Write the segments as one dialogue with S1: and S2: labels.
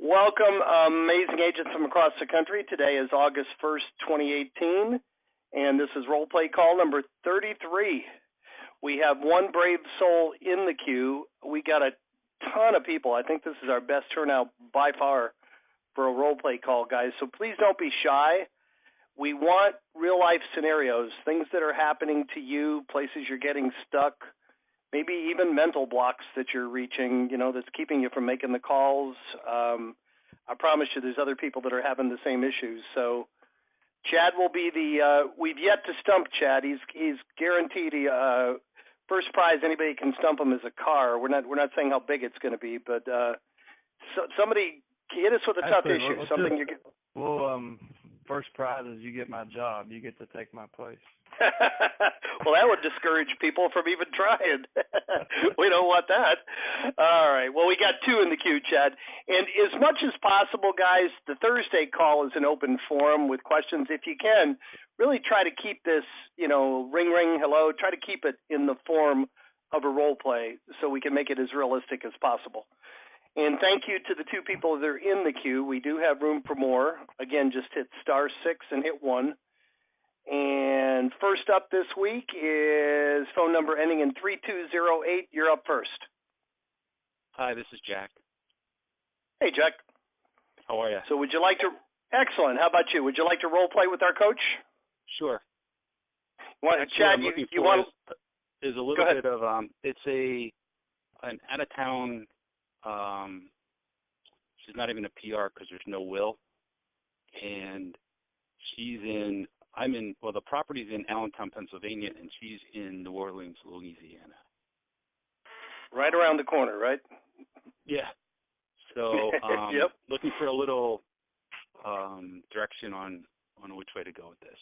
S1: Welcome, amazing agents from across the country. Today is August 1st, 2018, and this is role play call number 33. We have one brave soul in the queue. We got a ton of people. I think this is our best turnout by far for a role play call, guys. So please don't be shy. We want real life scenarios, things that are happening to you, places you're getting stuck, maybe even mental blocks that you're reaching, that's keeping you from making the calls. I promise you there's other people that are having the same issues. So Chad will be we've yet to stump Chad. He's guaranteed first prize anybody can stump him is a car. We're not saying how big it's going to be, but somebody hit us with a tough issue.
S2: First prize is you get my job. You get to take my place.
S1: Well, that would discourage people from even trying. We don't want that. All right. Well, we got two in the queue, Chad. And as much as possible, guys, the Thursday call is an open forum with questions. If you can, really try to keep this, ring, ring, hello. Try to keep it in the form of a role play so we can make it as realistic as possible. And thank you to the two people that are in the queue. We do have room for more. Again, just hit *6 and hit 1. And first up this week is phone number ending in 3208. You're up first.
S3: Hi, this is Jack.
S1: Hey, Jack.
S3: How are you?
S1: So would you like to... Excellent. How about you? Would you like to role play with our coach?
S3: Sure.
S1: Chad, you want...
S3: There's a little bit of... It's an out-of-town... she's not even a PR because there's no will. And the property's in Allentown, Pennsylvania, and she's in New Orleans, Louisiana.
S1: Right around the corner, right?
S3: Yeah. So,
S1: yep.
S3: Looking for a little direction on which way to go with this.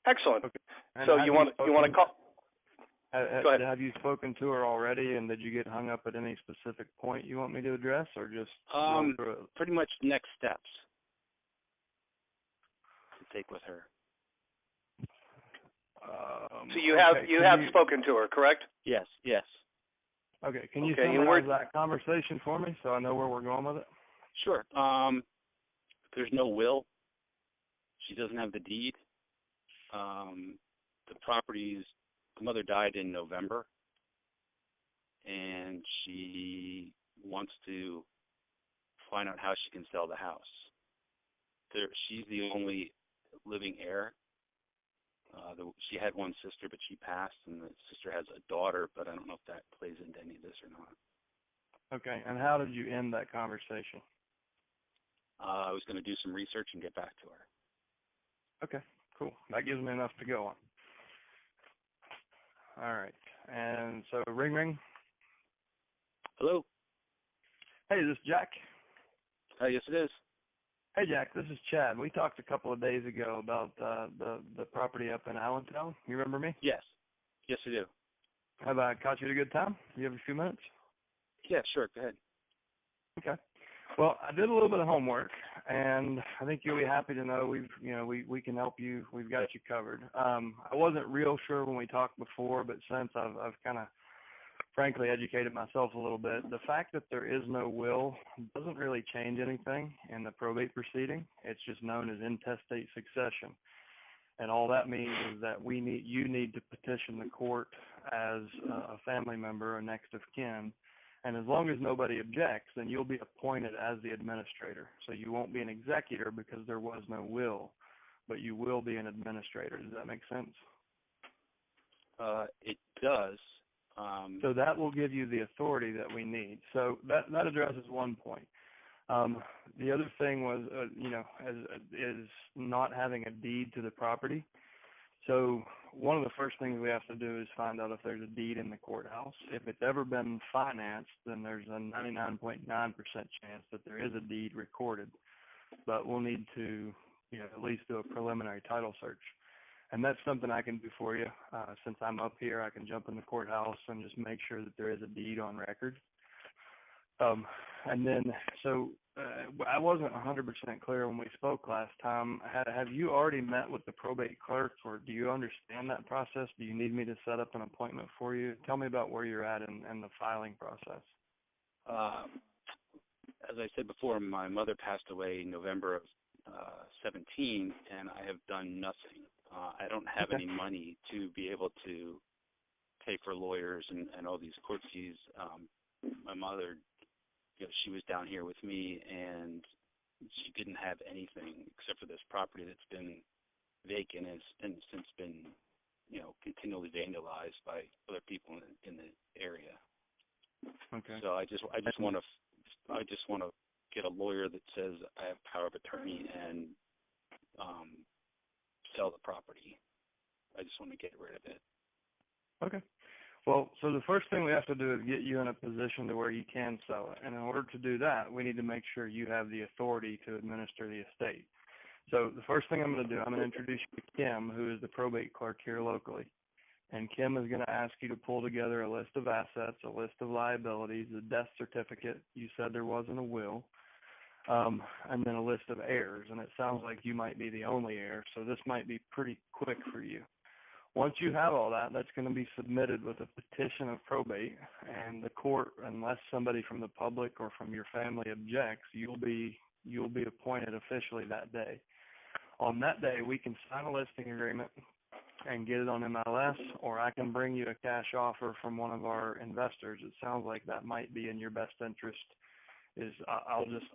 S1: Excellent.
S2: Okay.
S1: So you want to call? Go ahead.
S2: Have you spoken to her already, and did you get hung up at any specific point you want me to address, or just
S3: pretty much next steps to take with her?
S1: So you have spoken to her, correct?
S3: Yes.
S2: Okay. Can you summarize that conversation for me so I know where we're going with it?
S3: Sure. There's no will. She doesn't have the deed. The property's mother died in November, and she wants to find out how she can sell the house. She's the only living heir. She had one sister, but she passed, and the sister has a daughter, but I don't know if that plays into any of this or not.
S2: Okay, and how did you end that conversation?
S3: I was going to do some research and get back to her.
S2: Okay, cool. That gives me enough to go on. All right, and so ring, ring.
S3: Hello.
S2: Hey, is this Jack?
S3: Yes, it is.
S2: Hey, Jack, this is Chad. We talked a couple of days ago about the property up in Allentown. You remember me?
S3: Yes. Yes, I do.
S2: Have I caught you at a good time? You have a few minutes?
S3: Yeah, sure. Go ahead.
S2: Okay. Well, I did a little bit of homework, and I think you'll be happy to know we can help you. We've got you covered. I wasn't real sure when we talked before, but since I've kind of frankly educated myself a little bit, the fact that there is no will doesn't really change anything in the probate proceeding. It's just known as intestate succession. And all that means is that you need to petition the court as a family member or next of kin. And as long as nobody objects, then you'll be appointed as the administrator. So you won't be an executor because there was no will, but you will be an administrator. Does that make sense?
S3: It does.
S2: So that will give you the authority that we need. So that addresses one point. The other thing was, is not having a deed to the property. So one of the first things we have to do is find out if there's a deed in the courthouse. If it's ever been financed, then there's a 99.9% chance that there is a deed recorded. But we'll need to, at least do a preliminary title search. And that's something I can do for you. Since I'm up here, I can jump in the courthouse and just make sure that there is a deed on record. And then, I wasn't 100% clear when we spoke last time. Have you already met with the probate clerk, or do you understand that process? Do you need me to set up an appointment for you? Tell me about where you're at in the filing process.
S3: as I said before, my mother passed away in November of 17, and I have done nothing. I don't have any money to be able to pay for lawyers and all these court fees. My mother, she was down here with me, and she didn't have anything except for this property that's been vacant and since been, continually vandalized by other people in the area.
S2: Okay.
S3: So I just want to get a lawyer that says I have power of attorney and sell the property. I just want to get rid of it.
S2: Okay. Well, so the first thing we have to do is get you in a position to where you can sell it. And in order to do that, we need to make sure you have the authority to administer the estate. So the first thing I'm going to do, I'm going to introduce you to Kim, who is the probate clerk here locally. And Kim is going to ask you to pull together a list of assets, a list of liabilities, a death certificate. You said there wasn't a will. And then a list of heirs. And it sounds like you might be the only heir, so this might be pretty quick for you. Once you have all that, that's going to be submitted with a petition of probate, and the court, unless somebody from the public or from your family objects, you'll be appointed officially that day. On that day, we can sign a listing agreement and get it on MLS, or I can bring you a cash offer from one of our investors. It sounds like that might be in your best interest.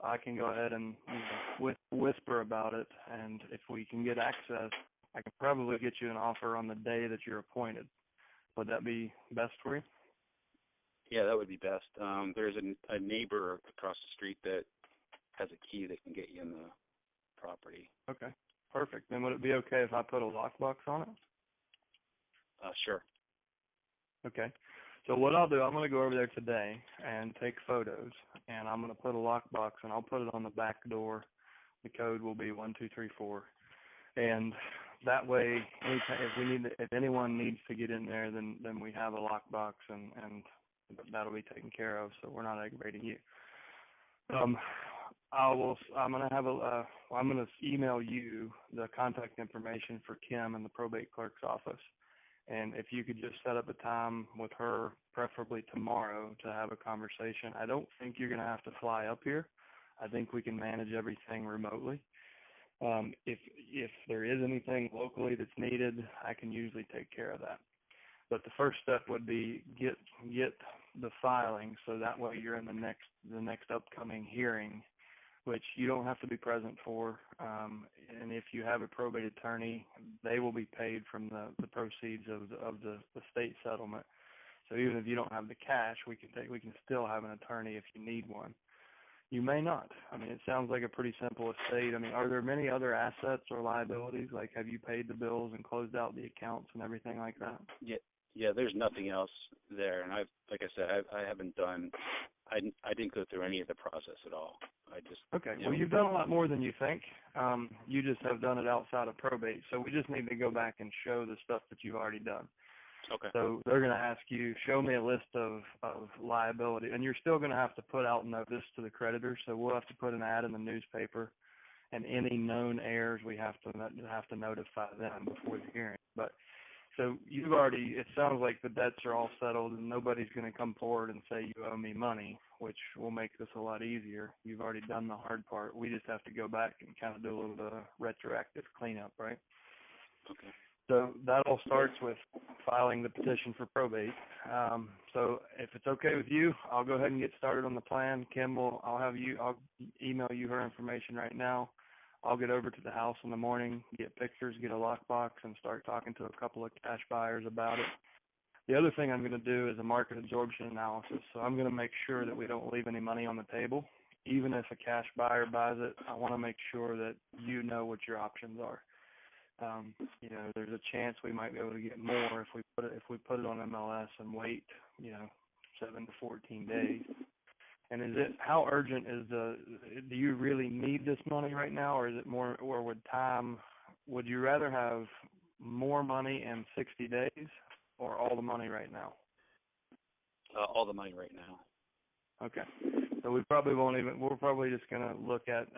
S2: I can go ahead and whisper about it, and if we can get access, I can probably get you an offer on the day that you're appointed. Would that be best for you?
S3: Yeah, that would be best. There's a neighbor across the street that has a key that can get you in the property.
S2: Okay, perfect. Then would it be okay if I put a lockbox on it?
S3: Sure.
S2: Okay. So what I'll do, I'm going to go over there today and take photos, and I'm going to put a lockbox, and I'll put it on the back door. The code will be 1234, and that way, if anyone needs to get in there, then we have a lockbox, and that'll be taken care of. So we're not aggravating you. I'm going to email you the contact information for Kim in the probate clerk's office. And if you could just set up a time with her, preferably tomorrow, to have a conversation. I don't think you're going to have to fly up here. I think we can manage everything remotely. If there is anything locally that's needed, I can usually take care of that. But the first step would be get the filing, so that way you're in the next upcoming hearing, which you don't have to be present for. And if you have a probate attorney, they will be paid from the proceeds of the state settlement. So even if you don't have the cash, we can still have an attorney if you need one. You may not. I mean, it sounds like a pretty simple estate. I mean, are there many other assets or liabilities? Like, have you paid the bills and closed out the accounts and everything like that?
S3: Yeah. There's nothing else there, and like I said, I haven't done. I didn't go through any of the process at all.
S2: Okay. Well, you've done a lot more than you think. You just have done it outside of probate. So we just need to go back and show the stuff that you've already done.
S3: Okay.
S2: So they're going to ask you, show me a list of liability, and you're still going to have to put out notice to the creditors. So we'll have to put an ad in the newspaper, and any known heirs we have to notify them before the hearing. But so it sounds like the debts are all settled, and nobody's going to come forward and say you owe me money, which will make this a lot easier. You've already done the hard part. We just have to go back and kind of do a little bit of retroactive cleanup, right?
S3: Okay.
S2: So that all starts with filing the petition for probate. So if it's okay with you, I'll go ahead and get started on the plan. Kim, I'll email you her information right now. I'll get over to the house in the morning, get pictures, get a lockbox, and start talking to a couple of cash buyers about it. The other thing I'm going to do is a market absorption analysis. So I'm going to make sure that we don't leave any money on the table. Even if a cash buyer buys it, I want to make sure that you know what your options are. There's a chance we might be able to get more if we put it on MLS and wait, 7 to 14 days. And how urgent do you really need this money right now, or is it more, or would you rather have more money in 60 days or all the money right now?
S3: All the money right now.
S2: Okay. So we're probably just going to look at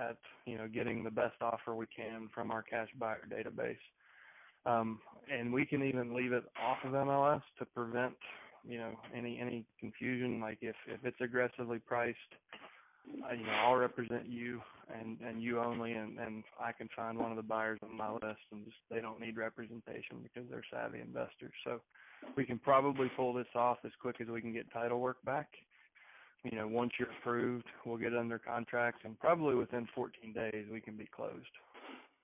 S2: getting the best offer we can from our cash buyer database. And we can even leave it off of MLS to prevent, any confusion. Like if it's aggressively priced, I'll represent you and you only, and I can find one of the buyers on my list, and just they don't need representation because they're savvy investors. So we can probably pull this off as quick as we can get title work back. Once you're approved, we'll get under contract, and probably within 14 days we can be closed.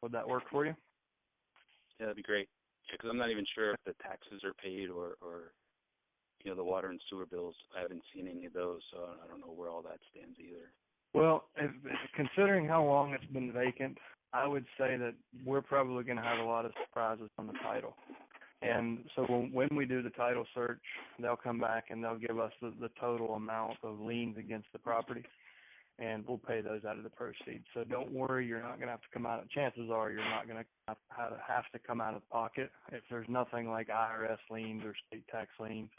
S2: Would that work for you?
S3: Yeah, that'd be great. Because I'm not even sure if the taxes are paid or the water and sewer bills. I haven't seen any of those, so I don't know where all that stands either.
S2: Well, considering how long it's been vacant, I would say that we're probably going to have a lot of surprises on the title. And so when we do the title search, they'll come back and they'll give us the total amount of liens against the property, and we'll pay those out of the proceeds. So don't worry, you're not going to have to come out. Chances are you're not going to have to come out of pocket if there's nothing like IRS liens or state tax liens.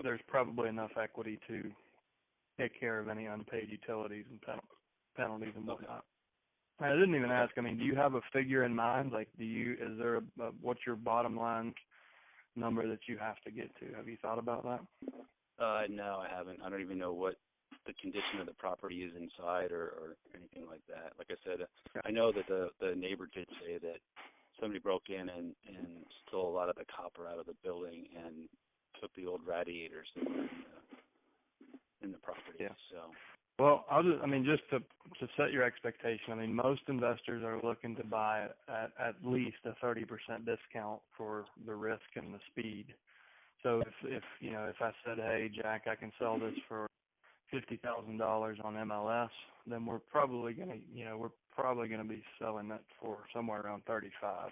S2: There's probably enough equity to take care of any unpaid utilities and penalties and whatnot. I didn't even ask. Do you have a figure in mind? Like, is there what's your bottom line number that you have to get to? Have you thought about that?
S3: No, I haven't. I don't even know what the condition of the property is inside or anything like that. Like I said, I know that the neighbor did say that somebody broke in and stole a lot of the copper out of the building and took the old radiators that were in the property.
S2: Yeah.
S3: So.
S2: Well, just to set your expectation, most investors are looking to buy at least a 30% discount for the risk and the speed. So if I said, hey, Jack, I can sell this for $50,000 on MLS, then we're probably gonna be selling that for somewhere around 35.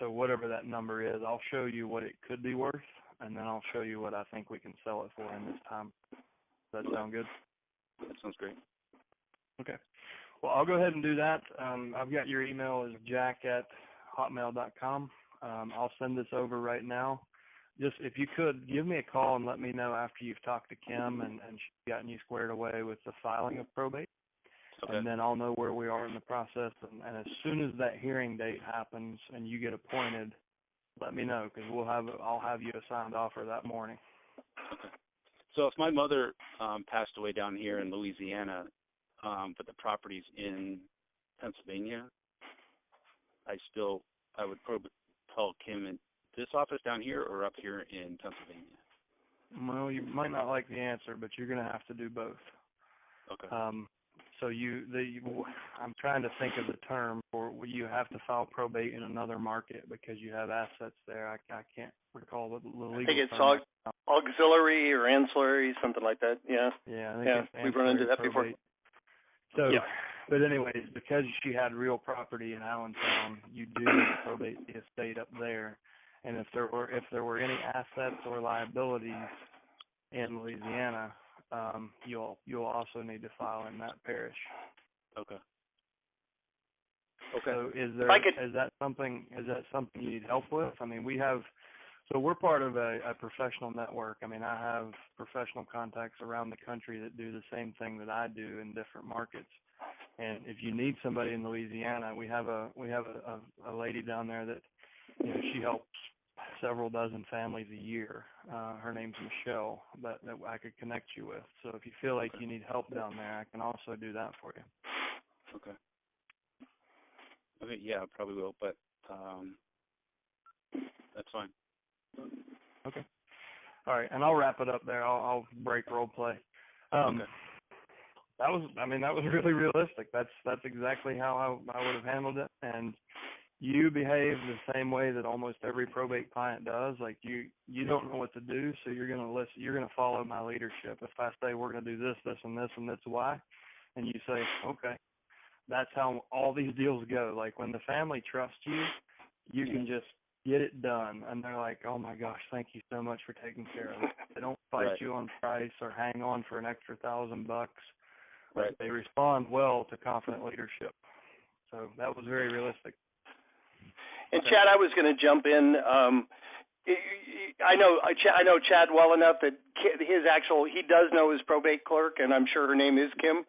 S2: So whatever that number is, I'll show you what it could be worth, and then I'll show you what I think we can sell it for in this time. Does that sound good?
S3: That sounds great.
S2: Okay. Well, I'll go ahead and do that. I've got your email is jack@hotmail.com. I'll send this over right now. Just if you could, give me a call and let me know after you've talked to Kim and she's gotten you squared away with the filing of probate.
S3: Okay.
S2: And then I'll know where we are in the process. And as soon as that hearing date happens and you get appointed, let me know, because I'll have you a signed offer that morning.
S3: Okay. So if my mother passed away down here in Louisiana, but the property's in Pennsylvania, I would probably call Kim in this office down here or up here in Pennsylvania.
S2: Well, you might not like the answer, but you're going to have to do both.
S3: Okay.
S2: So I'm trying to think of the term for you have to file probate in another market because you have assets there. I can't recall the legal term.
S1: I think it's auxiliary or ancillary, something like that. Yeah.
S2: Yeah.
S1: We've run into that
S2: probate.
S1: before.
S2: So, yeah. But anyways, because she had real property in Allentown, you do need to probate the estate up there. And if there were any assets or liabilities in Louisiana, you'll also need to file in that parish.
S3: Okay.
S2: So is that something you need help with? We're part of a professional network. I have professional contacts around the country that do the same thing that I do in different markets. And if you need somebody in Louisiana, we have a lady down there that she helps several dozen families a year. Her name's Michelle that I could connect you with. So if you feel like you need help down there, I can also do that for you.
S3: Okay. Okay, yeah, I probably will, but that's fine.
S2: Okay. All right, and I'll wrap it up there. I'll break role play.
S3: Okay.
S2: That was really realistic. That's exactly how I would have handled it. And you behave the same way that almost every probate client does. Like you don't know what to do, so you're gonna listen. You're gonna follow my leadership. If I say we're gonna do this, this, and this, and that's why, and you say okay, that's how all these deals go. Like when the family trusts you, you can just get it done, and they're like, oh my gosh, thank you so much for taking care of it. They don't fight you on price or hang on for an extra $1,000.
S3: Right.
S2: They respond well to confident leadership. So that was very realistic.
S1: And Chad, I was going to jump in. I know Chad well enough that he does know his probate clerk, and I'm sure her name is Kim,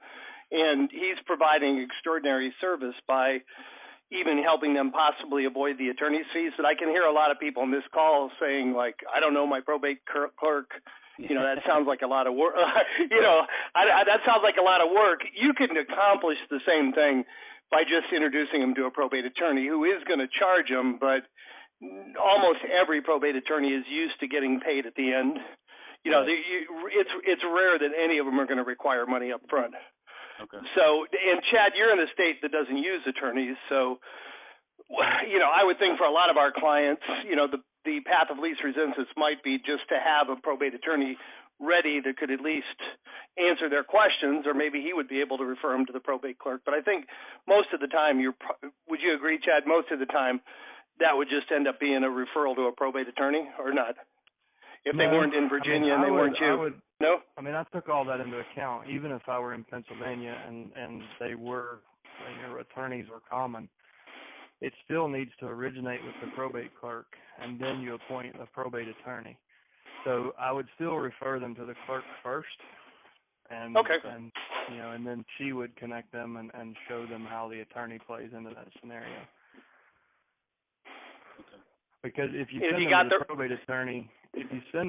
S1: and he's providing extraordinary service by even helping them possibly avoid the attorney's fees. But I can hear a lot of people in this call saying, like, I don't know my probate clerk, That sounds like a lot of work. That sounds like a lot of work. You can accomplish the same thing by just introducing them to a probate attorney who is going to charge them, but almost every probate attorney is used to getting paid at the end. It's rare that any of them are going to require money up front.
S3: Okay.
S1: So, and Chad, you're in a state that doesn't use attorneys, so I would think for a lot of our clients, the path of least resistance might be just to have a probate attorney ready that could at least answer their questions, or maybe he would be able to refer them to the probate clerk. But I think most of the time, would you agree, Chad? Most of the time, that would just end up being a referral to a probate attorney, or not? If they weren't in Virginia and they weren't you. No?
S2: I mean, I took all that into account. Even if I were in Pennsylvania and they were, attorneys were common, it still needs to originate with the probate clerk, and then you appoint a probate attorney. So I would still refer them to the clerk first, and then she would connect them and show them how the attorney plays into that scenario.
S3: Okay.
S2: Because if you send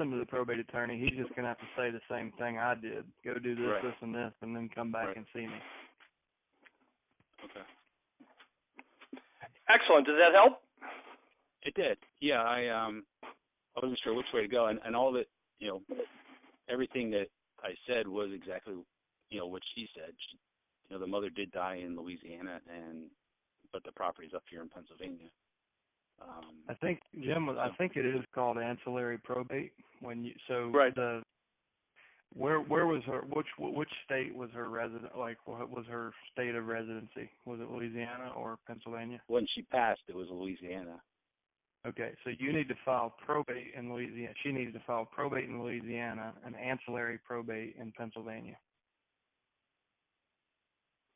S2: them to the probate attorney, he's just going to have to say the same thing I did. Go do this,
S3: right.
S2: this, and this, and then come back and see me.
S3: Okay.
S1: Excellent. Does that help?
S3: It did. Yeah, I wasn't sure which way to go, and all of it, everything that I said was exactly, what she said. The mother did die in Louisiana, but the property's up here in Pennsylvania.
S2: I think, Jim, I think it is called ancillary probate.
S1: Right.
S2: Where was her? Which state was her resident? Like, what was her state of residency? Was it Louisiana or Pennsylvania?
S3: When she passed, it was Louisiana.
S2: Okay, so you need to file probate in Louisiana. She needs to file probate in Louisiana and ancillary probate in Pennsylvania.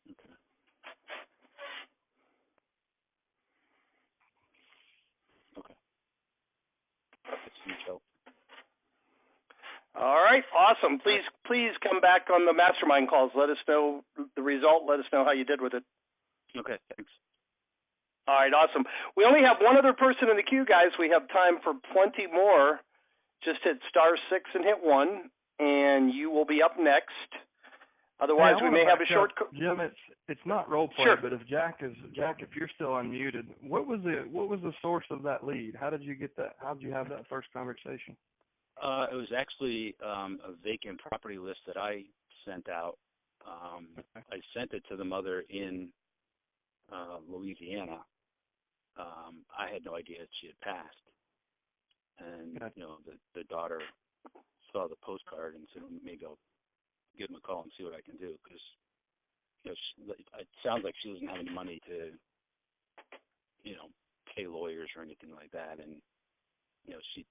S3: Okay. Okay. That's huge help.
S1: All right, awesome. Please come back on the mastermind calls. Let us know the result. Let us know how you did with it.
S3: Okay, thanks.
S1: All right, awesome. We only have one other person in the queue, guys. We have time for plenty more. Just hit *6 and hit 1, and you will be up next. Otherwise, we may have a short.
S2: Jim, it's not role play,
S1: Sure.
S2: But if Jack, if you're still unmuted, what was the source of that lead? How did you get that? How did you have that first conversation?
S3: It was actually a vacant property list that I sent out. I sent it to the mother in Louisiana. I had no idea she had passed, and the daughter saw the postcard and said, maybe I'll give him a call and see what I can do, because it sounds like she doesn't have any money to pay lawyers or anything like that, and she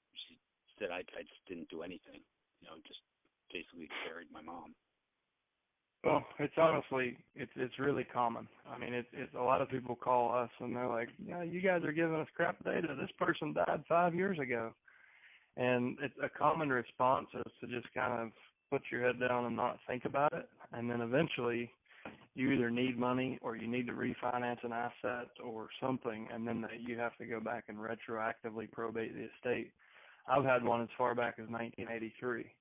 S3: said I just didn't do anything, just basically buried my mom.
S2: Well, it's honestly, it's really common. I mean, it's a lot of people call us and they're like, yeah, you guys are giving us crap data. This person died 5 years ago. And it's a common response is to just kind of put your head down and not think about it. And then eventually you either need money or you need to refinance an asset or something. And then you have to go back and retroactively probate the estate. I've had one as far back as 1983.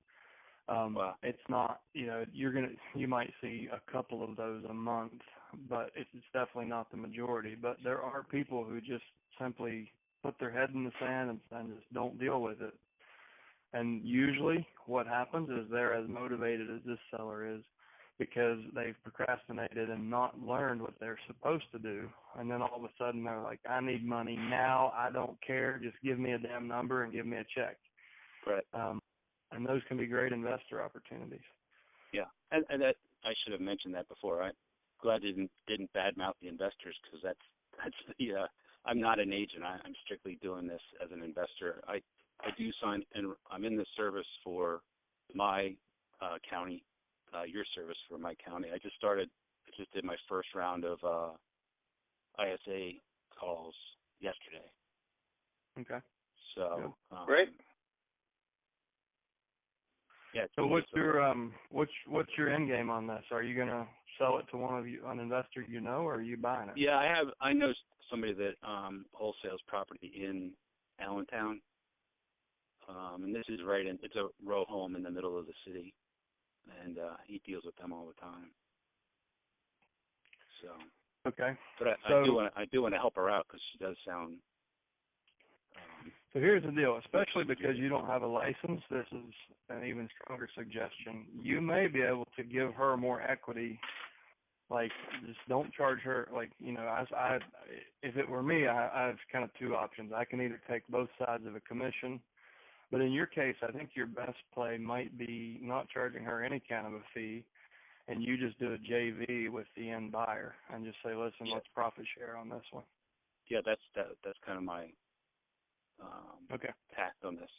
S3: Wow.
S2: It's not, you might see a couple of those a month, but it's definitely not the majority. But there are people who just simply put their head in the sand and just don't deal with it. And usually what happens is they're as motivated as this seller is because they've procrastinated and not learned what they're supposed to do. And then all of a sudden they're like, I need money now. I don't care. Just give me a damn number and give me a check.
S3: Right.
S2: And those can be great investor opportunities.
S3: Yeah, and that I should have mentioned that before. I'm glad I didn't badmouth the investors, because that's the I'm not an agent. I'm strictly doing this as an investor. I do sign, and I'm in the service for my county, your service for my county. I just did my first round of ISA calls yesterday.
S2: Okay.
S3: So
S1: great.
S3: Yeah.
S2: So what's your end game on this? Are you going to sell it to an investor or are you buying it?
S3: Yeah, I know somebody that wholesales property in Allentown. And this is it's a row home in the middle of the city, and he deals with them all the time. So.
S2: Okay.
S3: But I do want to help her out because she does sound.
S2: So here's the deal, especially because you don't have a license, this is an even stronger suggestion. You may be able to give her more equity. Like, just don't charge her. Like, you know, if it were me, I have kind of two options. I can either take both sides of a commission, but in your case, I think your best play might be not charging her any kind of a fee, and you just do a JV with the end buyer and just say, listen, let's profit share on this one.
S3: Yeah, that's kind of my tact on this.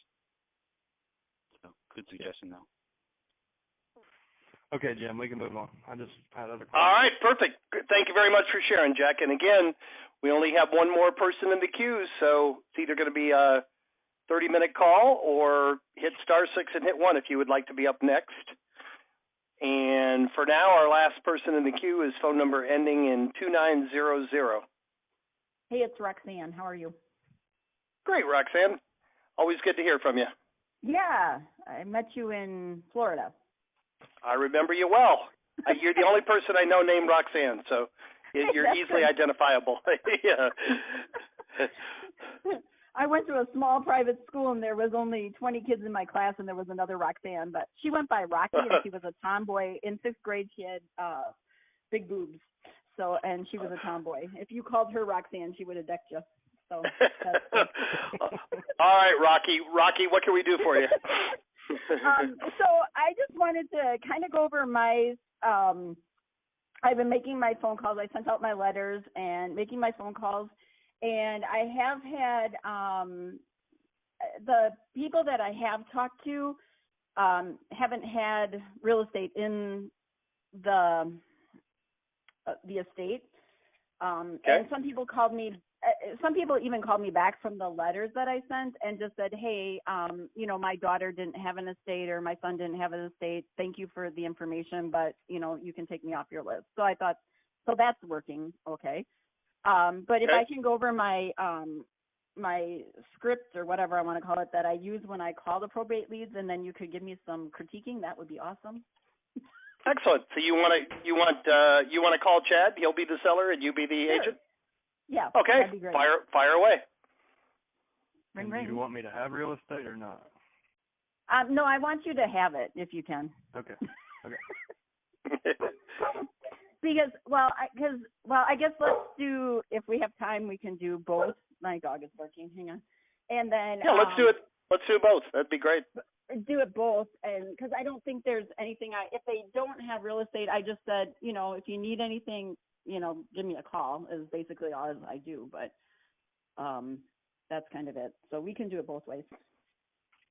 S3: So, good suggestion, though.
S2: Okay, Jim, we can move on. I just had other questions.
S1: All right, perfect. Thank you very much for sharing, Jack. And again, we only have one more person in the queue, so it's either going to be a 30-minute call or hit *6 and hit 1 if you would like to be up next. And for now, our last person in the queue is phone number ending in 2900.
S4: Hey, it's Roxanne. How are you? Great,
S1: Roxanne. Always good to hear from you.
S4: Yeah, I met you in Florida.
S1: I remember you well. You're the only person I know named Roxanne, so you're easily identifiable. Yeah.
S4: I went to a small private school, and there was only 20 kids in my class, and there was another Roxanne, but she went by Rocky, and she was a tomboy. In 5th grade, she had big boobs, and she was a tomboy. If you called her Roxanne, she would have decked you. So.
S1: All right, Rocky. Rocky, what can we do for you?
S4: So I just wanted to kind of go over my, I've been making my phone calls. I sent out my letters and making my phone calls. And I have had, the people that I have talked to haven't had real estate in the estate. And some people called me. Some people even called me back from the letters that I sent and just said, hey, you know, my daughter didn't have an estate or my son didn't have an estate. Thank you for the information, but, you know, you can take me off your list. So I thought, so that's working. Okay. But if I can go over my my script or whatever I want to call it that I use when I call the probate leads, and then you could give me some critiquing, that would be awesome.
S1: Excellent. So you want to call Chad? He'll be the seller and you be the agent?
S4: Yeah.
S1: Okay.
S4: That'd be great.
S1: Fire away.
S4: Ring,
S2: and
S4: ring.
S2: Do you want me to have real estate or not?
S4: No, I want you to have it if you can.
S2: Okay.
S4: Because, I guess let's do, if we have time, we can do both. My dog is barking. Hang on. And then.
S1: Yeah, let's do it. Let's do both. That'd be great.
S4: Do it both. And because I don't think there's anything, if they don't have real estate, I just said, you know, if you need anything, you know, give me a call is basically all I do. But that's kind of it. So we can do it both ways.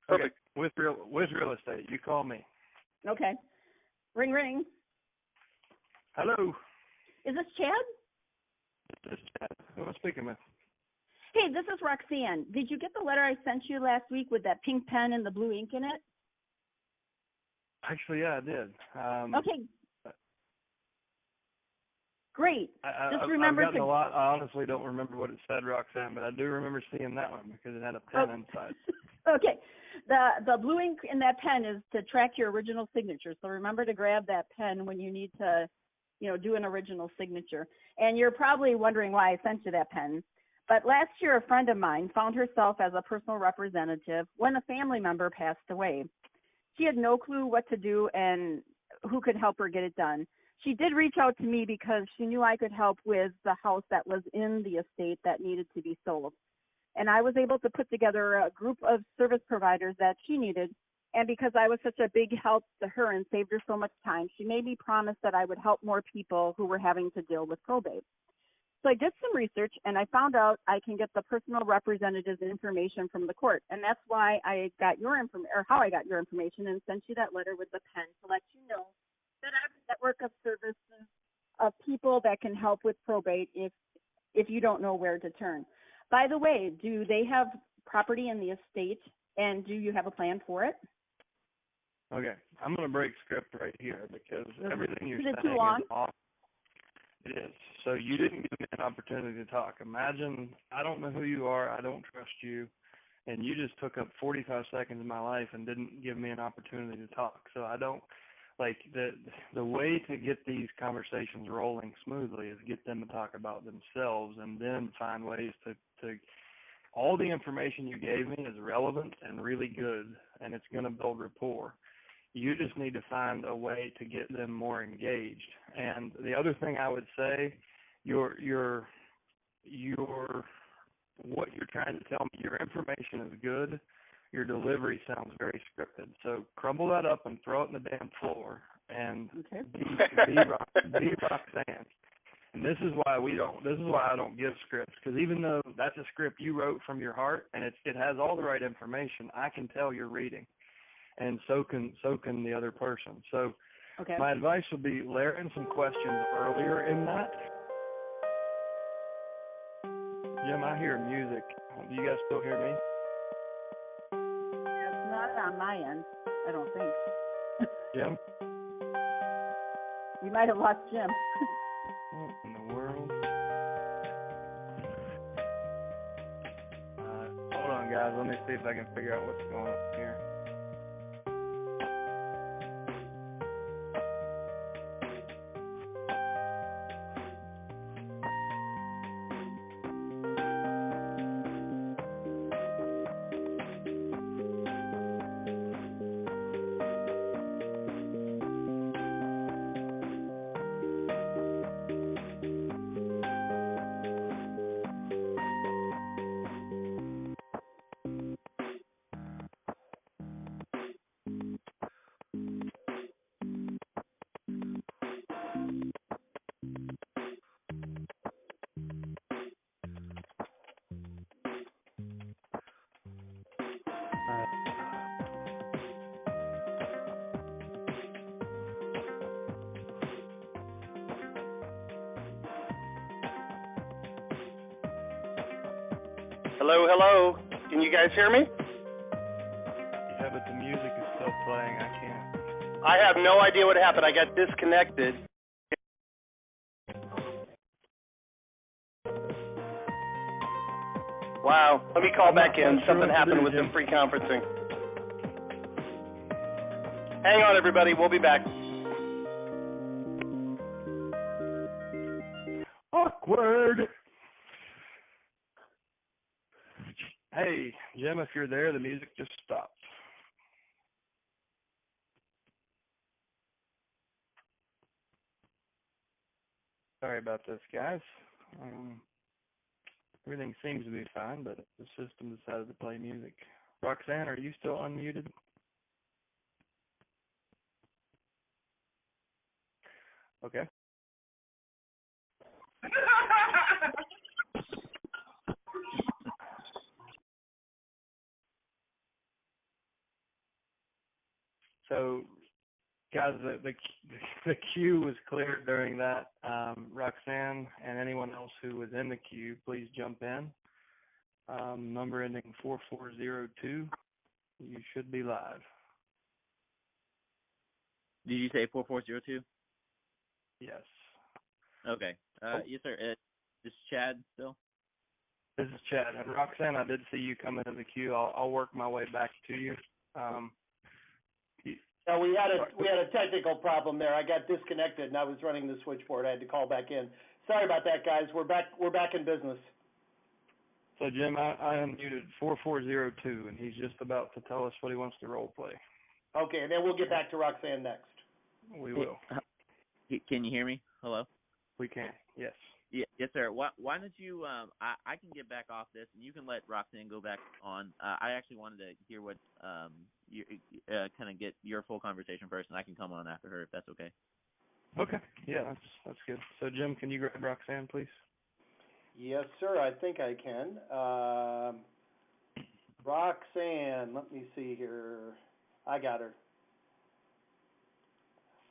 S2: Perfect. Okay. With real estate, you call me.
S4: Okay. Ring, ring.
S2: Hello.
S4: Is this Chad?
S2: This is Chad. Who am I speaking with?
S4: Hey, this is Roxanne. Did you get the letter I sent you last week with that pink pen and the blue ink in it?
S2: Actually, yeah, I did.
S4: Okay. Great. Just remember
S2: I've gotten a lot. I honestly don't remember what it said, Roxanne, but I do remember seeing that one because it had a pen inside.
S4: Okay. The blue ink in that pen is to track your original signature. So remember to grab that pen when you need to, you know, do an original signature. And you're probably wondering why I sent you that pen. But last year, a friend of mine found herself as a personal representative when a family member passed away. She had no clue what to do and who could help her get it done. She did reach out to me because she knew I could help with the house that was in the estate that needed to be sold. And I was able to put together a group of service providers that she needed. And because I was such a big help to her and saved her so much time, she made me promise that I would help more people who were having to deal with probate. So I did some research, and I found out I can get the personal representative's information from the court. And that's why I got your information, or how I got your information, and sent you that letter with the pen to let you know that I have a network of services of people that can help with probate if you don't know where to turn. By the way, do they have property in the estate, and do you have a plan for it?
S2: Okay, I'm going to break script right here because everything you're saying
S4: too long?
S2: is off. It is. So you didn't give me an opportunity to talk. Imagine I don't know who you are. I don't trust you. and you just took up 45 seconds of my life and didn't give me an opportunity to talk. So I don't like the way to get these conversations rolling smoothly is get them to talk about themselves and then find ways to all the information you gave me is relevant and really good, and it's going to build rapport. You just need to find a way to get them more engaged. And the other thing I would say, your what you're trying to tell me, your information is good. Your delivery sounds very scripted. So crumble that up and throw it in the damn floor and be Roxanne. And this is why I don't give scripts, because even though that's a script you wrote from your heart and it has all the right information, I can tell you're reading. And so can the other person. So my advice would be layer in some questions earlier in that. Jim, I hear music. Do you guys still hear me?
S4: It's not on my end, I don't think.
S2: Jim?
S4: We might have lost Jim.
S2: What in the world? Hold on, guys. Let me see if I can figure out what's going on here.
S1: Hello, hello. Can you guys hear me?
S2: Yeah, but the music is still playing. I can't.
S1: I have no idea what happened. I got disconnected. Wow. Let me call back in. Something happened with the pre-conferencing. Hang on, everybody. We'll be back.
S2: Awkward. Hey, Jim, if you're there, the music just stopped. Sorry about this, guys. Everything seems to be fine, but the system decided to play music. Roxanne, are you still unmuted? Okay. So, guys, the queue was cleared during that. Roxanne and anyone else who was in the queue, please jump in. Number ending 4402. You should be live.
S5: Did you say 4402?
S2: Yes.
S5: Okay. Yes, sir. This is Chad still?
S2: This is Chad. And Roxanne, I did see you come into the queue. I'll work my way back to you.
S1: No, we had a technical problem there. I got disconnected and I was running the switchboard. I had to call back in. Sorry about that, guys. We're back in business.
S2: So Jim, I unmuted 4402, and he's just about to tell us what he wants to role play.
S1: Okay, and then we'll get back to Roxanne next.
S2: We will.
S5: Can you hear me? Hello?
S2: We can. Yes.
S5: Yeah, yes, sir. Why don't you? I can get back off this, and you can let Roxanne go back on. I actually wanted to hear what you kind of get your full conversation first, and I can come on after her if that's okay.
S2: Okay. Yeah, that's good. So Jim, can you grab Roxanne, please?
S1: Yes, sir. I think I can. Roxanne, let me see here. I got her.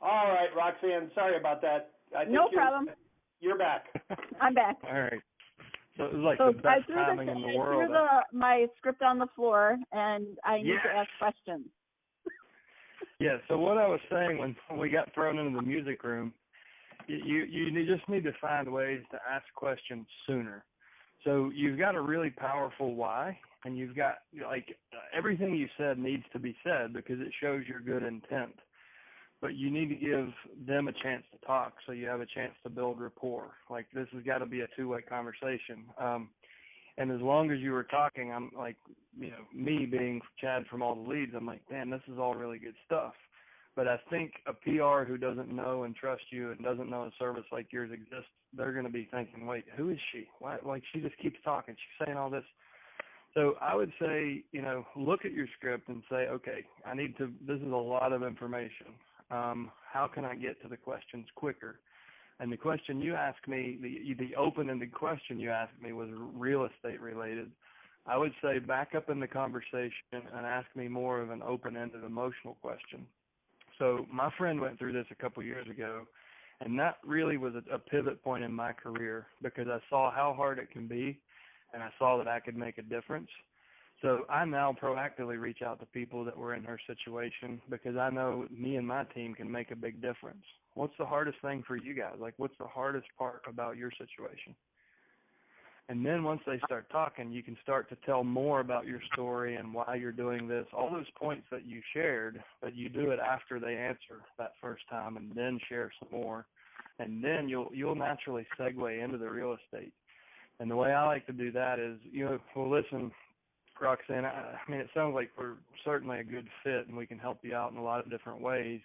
S1: All right, Roxanne. Sorry about that.
S4: No problem.
S1: You're back.
S4: I'm back.
S2: All right. So it was like the best timing in the world.
S4: I threw my script on the floor, and I need to ask questions.
S2: Yeah, so what I was saying when we got thrown into the music room, you just need to find ways to ask questions sooner. So you've got a really powerful why, and you've got, like, everything you said needs to be said because it shows your good intent. But you need to give them a chance to talk so you have a chance to build rapport. Like, this has got to be a two-way conversation. And as long as you were talking, I'm like, me being Chad from All the Leads, I'm like, man, this is all really good stuff. But I think a PR who doesn't know and trust you and doesn't know a service like yours exists, they're going to be thinking, wait, who is she? Why? Like, she just keeps talking. She's saying all this. So I would say, look at your script and say, okay, this is a lot of information. How can I get to the questions quicker? And the question you asked me, the open-ended question you asked me was real estate related. I would say back up in the conversation and ask me more of an open-ended emotional question. So my friend went through this a couple years ago, and that really was a pivot point in my career because I saw how hard it can be, and I saw that I could make a difference. So I now proactively reach out to people that were in her situation because I know me and my team can make a big difference. What's the hardest thing for you guys? Like, what's the hardest part about your situation? And then once they start talking, you can start to tell more about your story and why you're doing this, all those points that you shared, but you do it after they answer that first time and then share some more. And then you'll naturally segue into the real estate. And the way I like to do that is, well, listen, Roxanne, I mean, it sounds like we're certainly a good fit and we can help you out in a lot of different ways.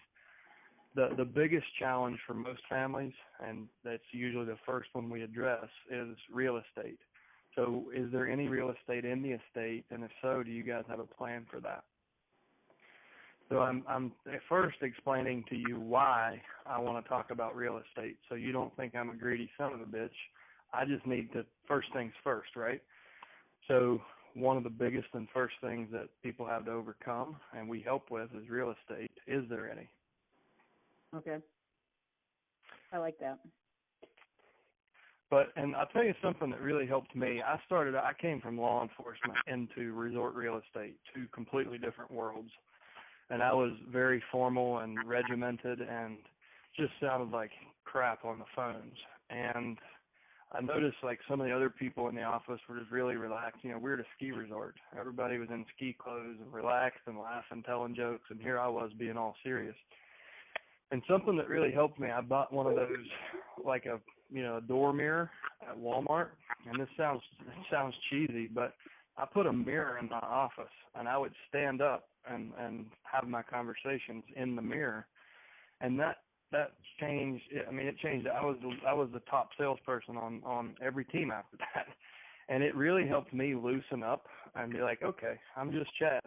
S2: The biggest challenge for most families, and that's usually the first one we address, is real estate. So is there any real estate in the estate? And if so, do you guys have a plan for that? So I'm at first explaining to you why I want to talk about real estate. So you don't think I'm a greedy son of a bitch. I just need to first things first, right? So one of the biggest and first things that people have to overcome and we help with is real estate. Is there any?
S4: Okay. I like that.
S2: And I'll tell you something that really helped me. I came from law enforcement into resort real estate, two completely different worlds. And I was very formal and regimented and just sounded like crap on the phones. And I noticed like some of the other people in the office were just really relaxed. We're at a ski resort. Everybody was in ski clothes and relaxed and laughing, telling jokes. And here I was being all serious. And something that really helped me, I bought one of those, like a door mirror at Walmart. And this sounds cheesy, but I put a mirror in my office, and I would stand up and have my conversations in the mirror. And that changed. I mean, it changed. I was the top salesperson on every team after that, and it really helped me loosen up and be like, okay, I'm just Chad.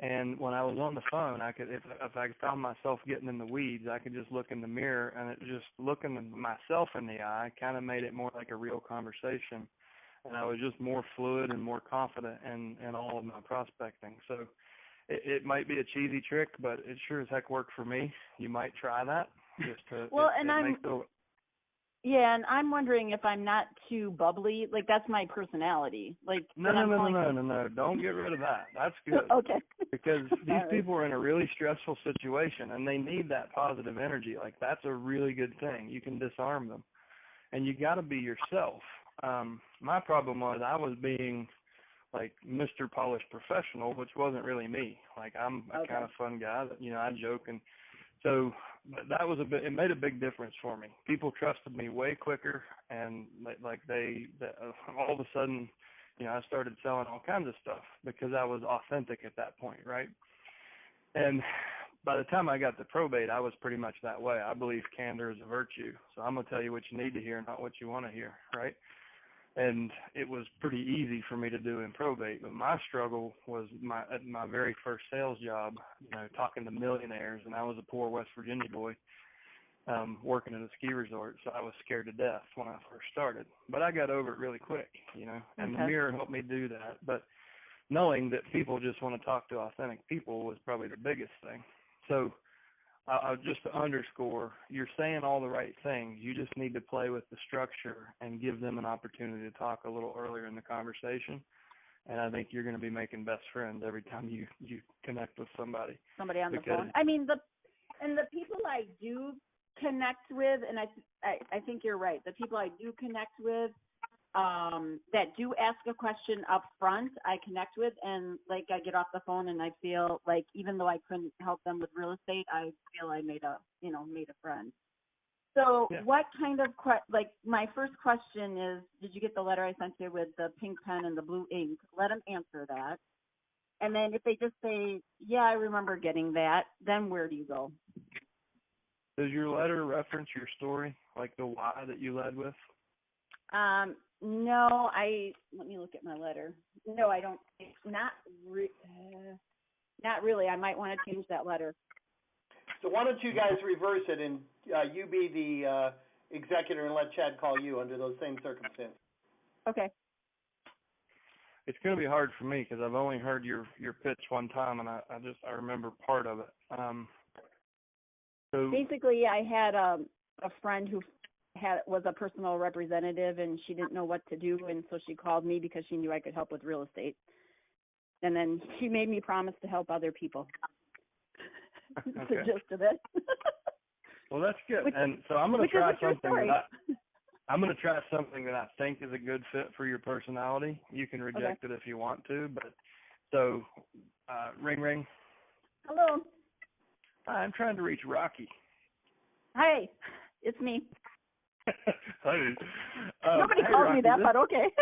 S2: And when I was on the phone, I could, if I found myself getting in the weeds, I could just look in the mirror, and it just looking myself in the eye kind of made it more like a real conversation. And I was just more fluid and more confident in all of my prospecting. So it might be a cheesy trick, but it sure as heck worked for me. You might try that. Just to,
S4: Yeah, and I'm wondering if I'm not too bubbly. Like, that's my personality. Like,
S2: No. Don't get rid of that. That's good.
S4: Okay.
S2: Because these people are in a really stressful situation, and they need that positive energy. Like, that's a really good thing. You can disarm them. And you got to be yourself. My problem was I was being, like, Mr. Polished Professional, which wasn't really me. Like, I'm a kind of fun guy that, I joke. And so that was it made a big difference for me. People trusted me way quicker, and all of a sudden, I started selling all kinds of stuff because I was authentic at that point, right? And by the time I got to probate, I was pretty much that way. I believe candor is a virtue. So I'm going to tell you what you need to hear, not what you want to hear, right? And it was pretty easy for me to do in probate, but my struggle was at my very first sales job, talking to millionaires, and I was a poor West Virginia boy working at a ski resort, so I was scared to death when I first started. But I got over it really quick, and the mirror helped me do that. But knowing that people just want to talk to authentic people was probably the biggest thing. So just to underscore, you're saying all the right things. You just need to play with the structure and give them an opportunity to talk a little earlier in the conversation. And I think you're going to be making best friends every time you connect with somebody.
S4: Somebody on the phone. I mean, the people I do connect with, and I think you're right. The people I do connect with, that do ask a question up front, I connect with, and like I get off the phone and I feel like even though I couldn't help them with real estate, I feel I made a friend. So what kind of, my first question is, did you get the letter I sent you with the pink pen and the blue ink? Let them answer that. And then if they just say, yeah, I remember getting that, then where do you go?
S2: Does your letter reference your story, like the why that you led with?
S4: No, let me look at my letter. No, I don't, not really. I might want to change that letter.
S1: So why don't you guys reverse it and you be the executor and let Chad call you under those same circumstances.
S4: Okay.
S2: It's going to be hard for me because I've only heard your pitch one time, and I remember part of it. So
S4: basically, I had a friend who was a personal representative, and she didn't know what to do, and so she called me because she knew I could help with real estate. And then she made me promise to help other people.
S2: Okay.
S4: The gist of it.
S2: Well, that's good. And so I'm going to try something that I think is a good fit for your personality. You can reject it if you want to, but so ring ring.
S4: Hello.
S2: Hi, I'm trying to reach Rocky.
S4: Hi, it's me. Nobody called
S2: Rocky,
S4: me that, but okay.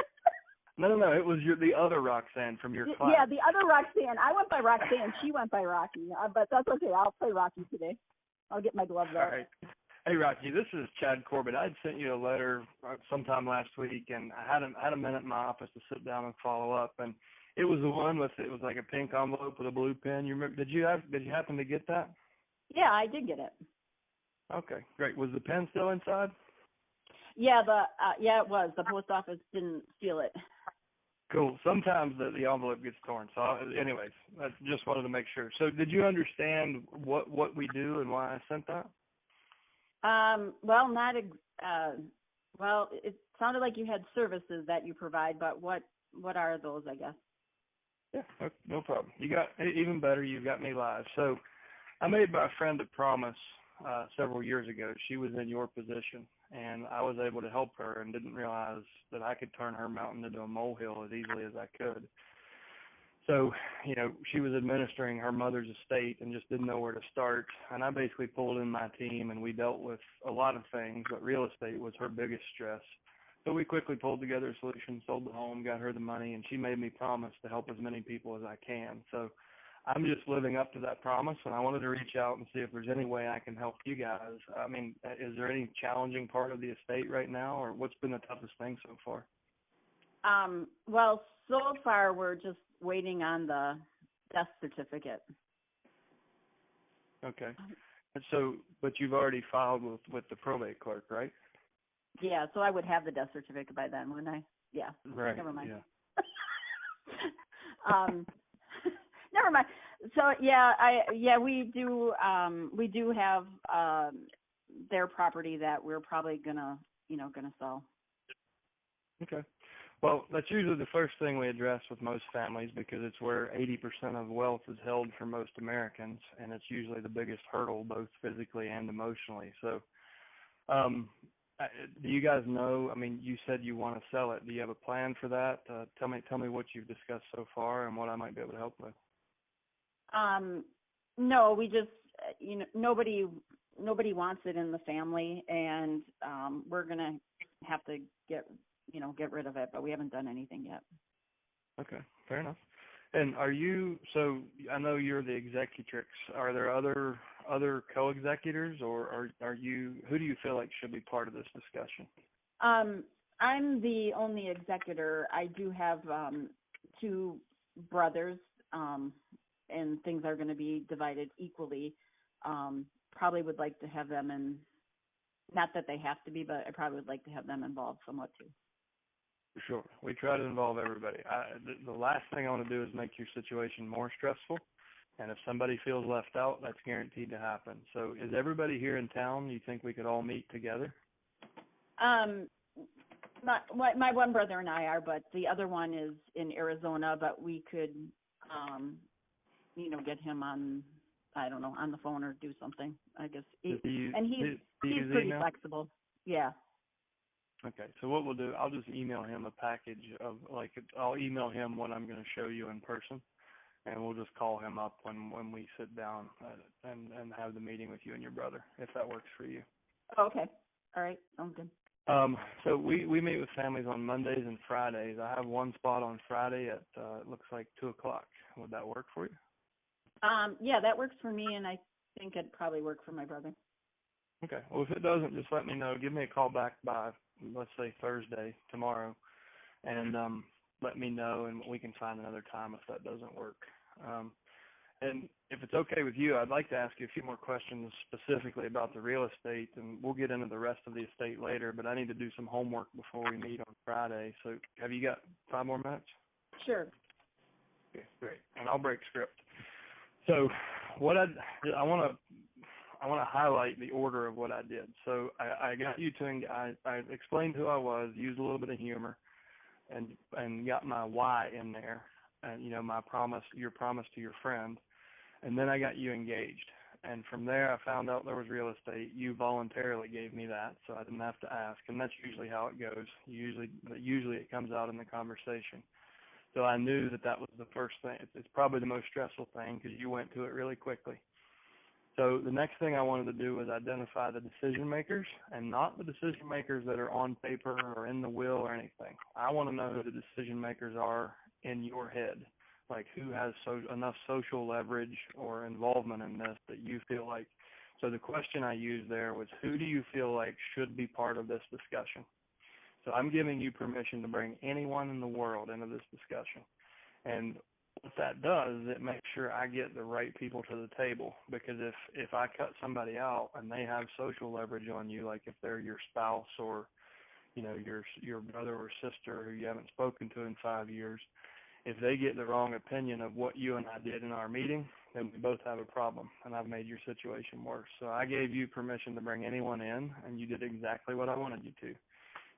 S2: No, it was the other Roxanne from your class.
S4: Yeah, the other Roxanne. I went by Roxanne. She went by Rocky. But that's okay. I'll play Rocky today. I'll get my gloves
S2: All
S4: out.
S2: right. Hey, Rocky, this is Chad Corbett. I'd sent you a letter sometime last week, and I had a minute in my office to sit down and follow up. And it was the one it was like a pink envelope with a blue pen. You remember? Did you happen to get that?
S4: Yeah, I did get it.
S2: Okay, great. Was the pen still inside?
S4: Yeah, it was. The post office didn't steal it.
S2: Cool. Sometimes the envelope gets torn. So, anyways, I just wanted to make sure. So, did you understand what we do and why I sent that?
S4: Well, it sounded like you had services that you provide, but what are those, I guess?
S2: Yeah, no problem. You got even better. You got me live. So, I made my friend a promise several years ago. She was in your position, and I was able to help her and didn't realize that I could turn her mountain into a molehill as easily as I could. So, she was administering her mother's estate and just didn't know where to start. And I basically pulled in my team, and we dealt with a lot of things, but real estate was her biggest stress. So we quickly pulled together a solution, sold the home, got her the money, and she made me promise to help as many people as I can. So I'm just living up to that promise, and I wanted to reach out and see if there's any way I can help you guys. I mean, is there any challenging part of the estate right now, or what's been the toughest thing so far?
S4: Well, so far we're just waiting on the death certificate.
S2: Okay. And so, but you've already filed with the probate clerk, right?
S4: Yeah, so I would have the death certificate by then, wouldn't I? Yeah.
S2: Right.
S4: Never mind.
S2: Yeah.
S4: Never mind. So we do have their property that we're probably gonna sell.
S2: Okay. Well, that's usually the first thing we address with most families because it's where 80% of wealth is held for most Americans, and it's usually the biggest hurdle, both physically and emotionally. So, do you guys know? I mean, you said you want to sell it. Do you have a plan for that? Tell me what you've discussed so far and what I might be able to help with.
S4: No, we just nobody wants it in the family, and we're gonna have to get rid of it, but we haven't done anything yet.
S2: Okay, fair enough. And so I know you're the executrix. Are there other co-executors, or who do you feel like should be part of this discussion?
S4: I'm the only executor. I do have two brothers, and things are going to be divided equally. Probably would like to have them in, not that they have to be, but I probably would like to have them involved somewhat too.
S2: Sure. We try to involve everybody. The last thing I want to do is make your situation more stressful. And if somebody feels left out, that's guaranteed to happen. So is everybody here in town? You think we could all meet together?
S4: My one brother and I are, but the other one is in Arizona, but we could, get him on, I don't know, on the phone or do something, I guess. He's pretty flexible. Yeah.
S2: Okay, so what we'll do, I'll just email him a package of, like, I'll email him what I'm going to show you in person, and we'll just call him up when we sit down and have the meeting with you and your brother, if that works for you.
S4: Okay. All right. Sounds good.
S2: So we meet with families on Mondays and Fridays. I have one spot on Friday at, it looks like 2 o'clock. Would that work for you?
S4: Yeah, that works for me, and I think it'd probably work for my brother.
S2: Okay. Well, if it doesn't, just let me know. Give me a call back by, let's say, Thursday, tomorrow, and let me know, and we can find another time if that doesn't work. And if it's okay with you, I'd like to ask you a few more questions specifically about the real estate, and we'll get into the rest of the estate later, but I need to do some homework before we meet on Friday. So have you got 5 more minutes?
S4: Sure.
S2: Okay, great. And I'll break script. So what I want to highlight the order of what I did. So I got you to, I explained who I was, used a little bit of humor, and got my why in there, and, you know, my promise, your promise to your friend. And then I got you engaged. And from there, I found out there was real estate. You voluntarily gave me that, so I didn't have to ask. And that's usually how it goes. Usually it comes out in the conversation. So I knew that was the first thing. It's probably the most stressful thing because you went to it really quickly. So the next thing I wanted to do was identify the decision makers, and not the decision makers that are on paper or in the will or anything. I want to know who the decision makers are in your head. Like who has enough social leverage or involvement in this that you feel like. So the question I used there was, who do you feel like should be part of this discussion? So I'm giving you permission to bring anyone in the world into this discussion. And what that does is it makes sure I get the right people to the table, because if I cut somebody out and they have social leverage on you, like if they're your spouse or, you know, your brother or sister who you haven't spoken to in 5 years, if they get the wrong opinion of what you and I did in our meeting, then we both have a problem, and I've made your situation worse. So I gave you permission to bring anyone in, and you did exactly what I wanted you to.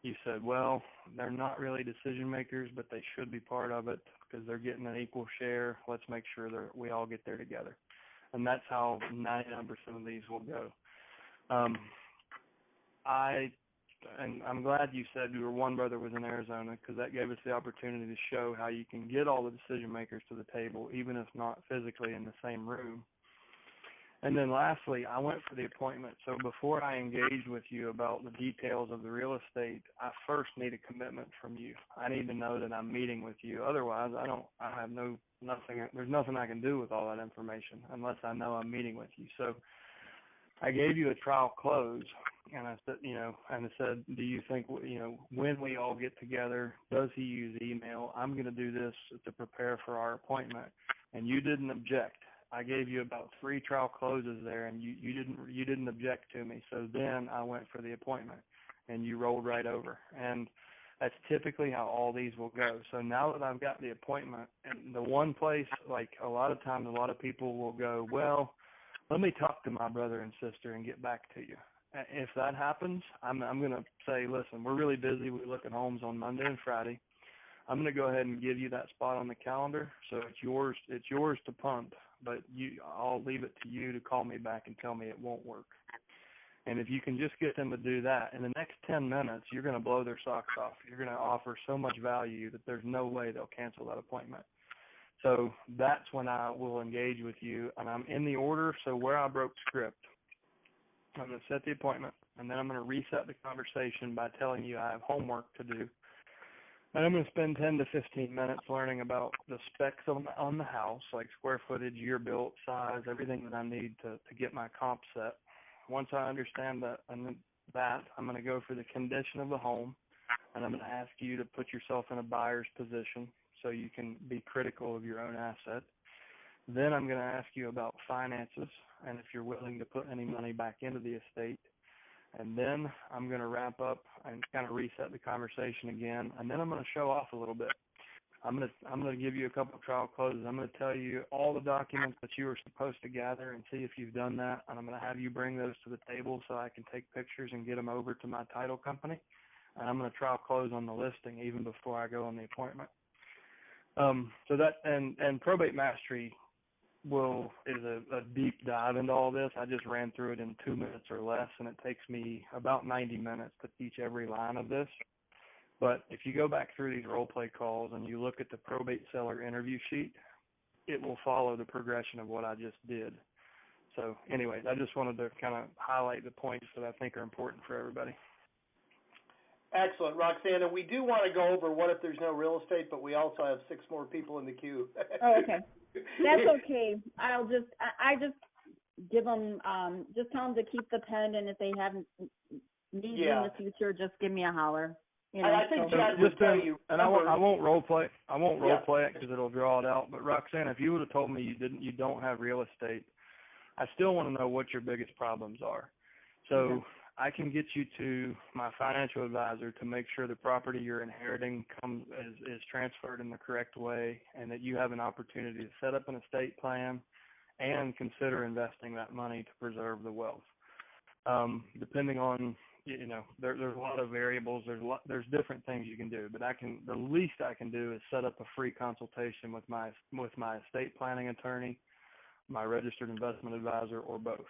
S2: You said, well, they're not really decision makers, but they should be part of it because they're getting an equal share. Let's make sure that we all get there together. And that's how 99% of these will go. And I'm glad you said your one brother was in Arizona, because that gave us the opportunity to show how you can get all the decision makers to the table, even if not physically in the same room. And then lastly, I went for the appointment. So before I engage with you about the details of the real estate, I first need a commitment from you. I need to know that I'm meeting with you. Otherwise, there's nothing I can do with all that information unless I know I'm meeting with you. So I gave you a trial close, and I said, do you think, when we all get together, does he use email? I'm going to do this to prepare for our appointment. And you didn't object. I gave you about 3 trial closes there, and you didn't object to me. So then I went for the appointment, and you rolled right over. And that's typically how all these will go. So now that I've got the appointment, and the one place, like a lot of times, a lot of people will go, well, let me talk to my brother and sister and get back to you. If that happens, I'm going to say, listen, we're really busy. We look at homes on Monday and Friday. I'm going to go ahead and give you that spot on the calendar, so it's yours to punt, but I'll leave it to you to call me back and tell me it won't work. And if you can just get them to do that, in the next 10 minutes, you're going to blow their socks off. You're going to offer so much value that there's no way they'll cancel that appointment. So that's when I will engage with you, and I'm in the order. So where I broke script, I'm going to set the appointment, and then I'm going to reset the conversation by telling you I have homework to do. And I'm going to spend 10 to 15 minutes learning about the specs on the house, like square footage, year built, size, everything that I need to get my comp set. Once I understand that, I'm going to go for the condition of the home, and I'm going to ask you to put yourself in a buyer's position so you can be critical of your own asset. Then I'm going to ask you about finances and if you're willing to put any money back into the estate. And then I'm going to wrap up and kind of reset the conversation again. And then I'm going to show off a little bit. I'm going to give you a couple of trial closes. I'm going to tell you all the documents that you were supposed to gather and see if you've done that. And I'm going to have you bring those to the table so I can take pictures and get them over to my title company. And I'm going to trial close on the listing even before I go on the appointment. So that and probate mastery is a deep dive into all this. I just ran through it in 2 minutes or less, and it takes me about 90 minutes to teach every line of this. But if you go back through these role play calls and you look at the probate seller interview sheet, it will follow the progression of what I just did. So anyways, I just wanted to kind of highlight the points that I think are important for everybody.
S1: Excellent, Roxanne. And we do want to go over what if there's no real estate, but we also have 6 more people in the queue.
S4: Oh, okay. That's okay. I just give them, just tell them to keep the pen, and if they haven't need it in the future, just give me a holler. You know,
S1: I think
S4: so.
S1: Chad would tell you.
S2: And I won't role play. I won't role play it because it'll draw it out. But Roxanne, if you would have told me you don't have real estate, I still want to know what your biggest problems are. So
S4: Okay.
S2: I can get you to my financial advisor to make sure the property you're inheriting is transferred in the correct way, and that you have an opportunity to set up an estate plan and consider investing that money to preserve the wealth. Depending on, there's a lot of variables. There's different things you can do, but the least I can do is set up a free consultation with my estate planning attorney, my registered investment advisor, or both.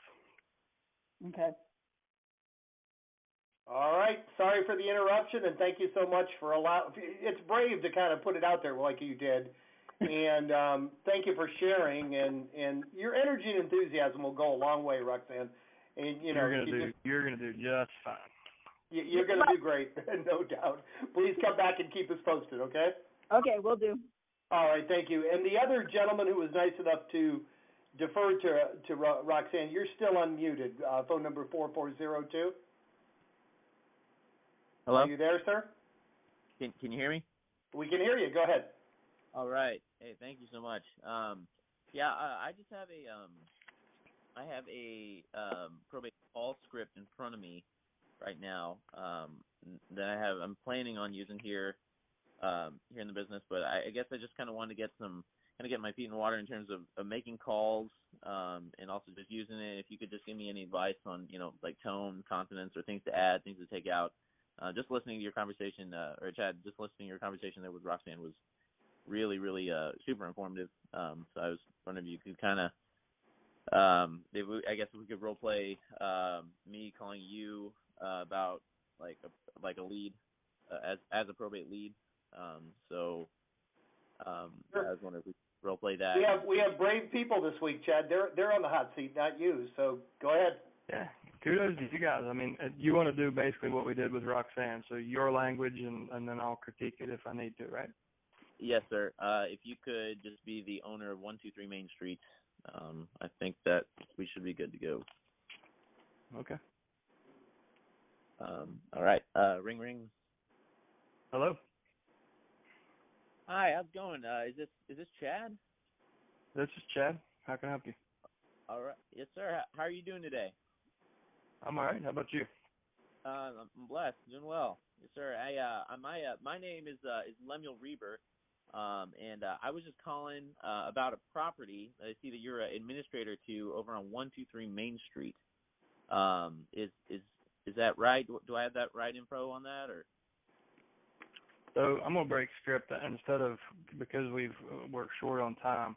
S4: Okay.
S1: All right. Sorry for the interruption, and thank you so much for it's brave to kind of put it out there like you did. And thank you for sharing. And your energy and enthusiasm will go a long way, Roxanne. And
S2: you're gonna do just fine.
S1: You're gonna do great, no doubt. Please come back and keep us posted, okay?
S4: Okay, will do.
S1: All right, thank you. And the other gentleman who was nice enough to defer to Roxanne, you're still unmuted. Phone number 4402.
S5: Hello?
S1: Are you there, sir?
S5: Can you hear me?
S1: We can hear you. Go ahead.
S5: All right. Hey, thank you so much. I just have a probate call script in front of me right now that I'm planning on using here in the business, but I guess I just kind of wanted to get my feet in the water in terms of making calls and also just using it. If you could just give me any advice on like tone, consonants, or things to add, things to take out. Just listening to your conversation, or Chad, just listening to your conversation there with Roxanne was really, really super informative. So I was wondering if you could kind of, I guess if we could role play me calling you about like a lead as a probate lead.
S1: Sure.
S5: I was wondering if we could role play that.
S1: We have brave people this week, Chad. They're on the hot seat, not you. So go ahead.
S2: Yeah, kudos to you guys. I mean, you want to do basically what we did with Roxanne, so your language, and then I'll critique it if I need to, right?
S5: Yes, sir. If you could just be the owner of 123 Main Street, I think that we should be good to go.
S2: Okay.
S5: All right. Ring, ring.
S2: Hello.
S5: Hi, how's it going? Is this Chad?
S2: This is Chad. How can I help you?
S5: All right. Yes, sir. How are you doing today?
S2: I'm all right. How about you?
S5: I'm blessed, doing well. Yes, sir. My name is Lemuel Reber, and I was just calling about a property. I see that you're an administrator to over on 123 Main Street. Is that right? Do I have that right info on that, or?
S2: So I'm gonna break script because we're short on time.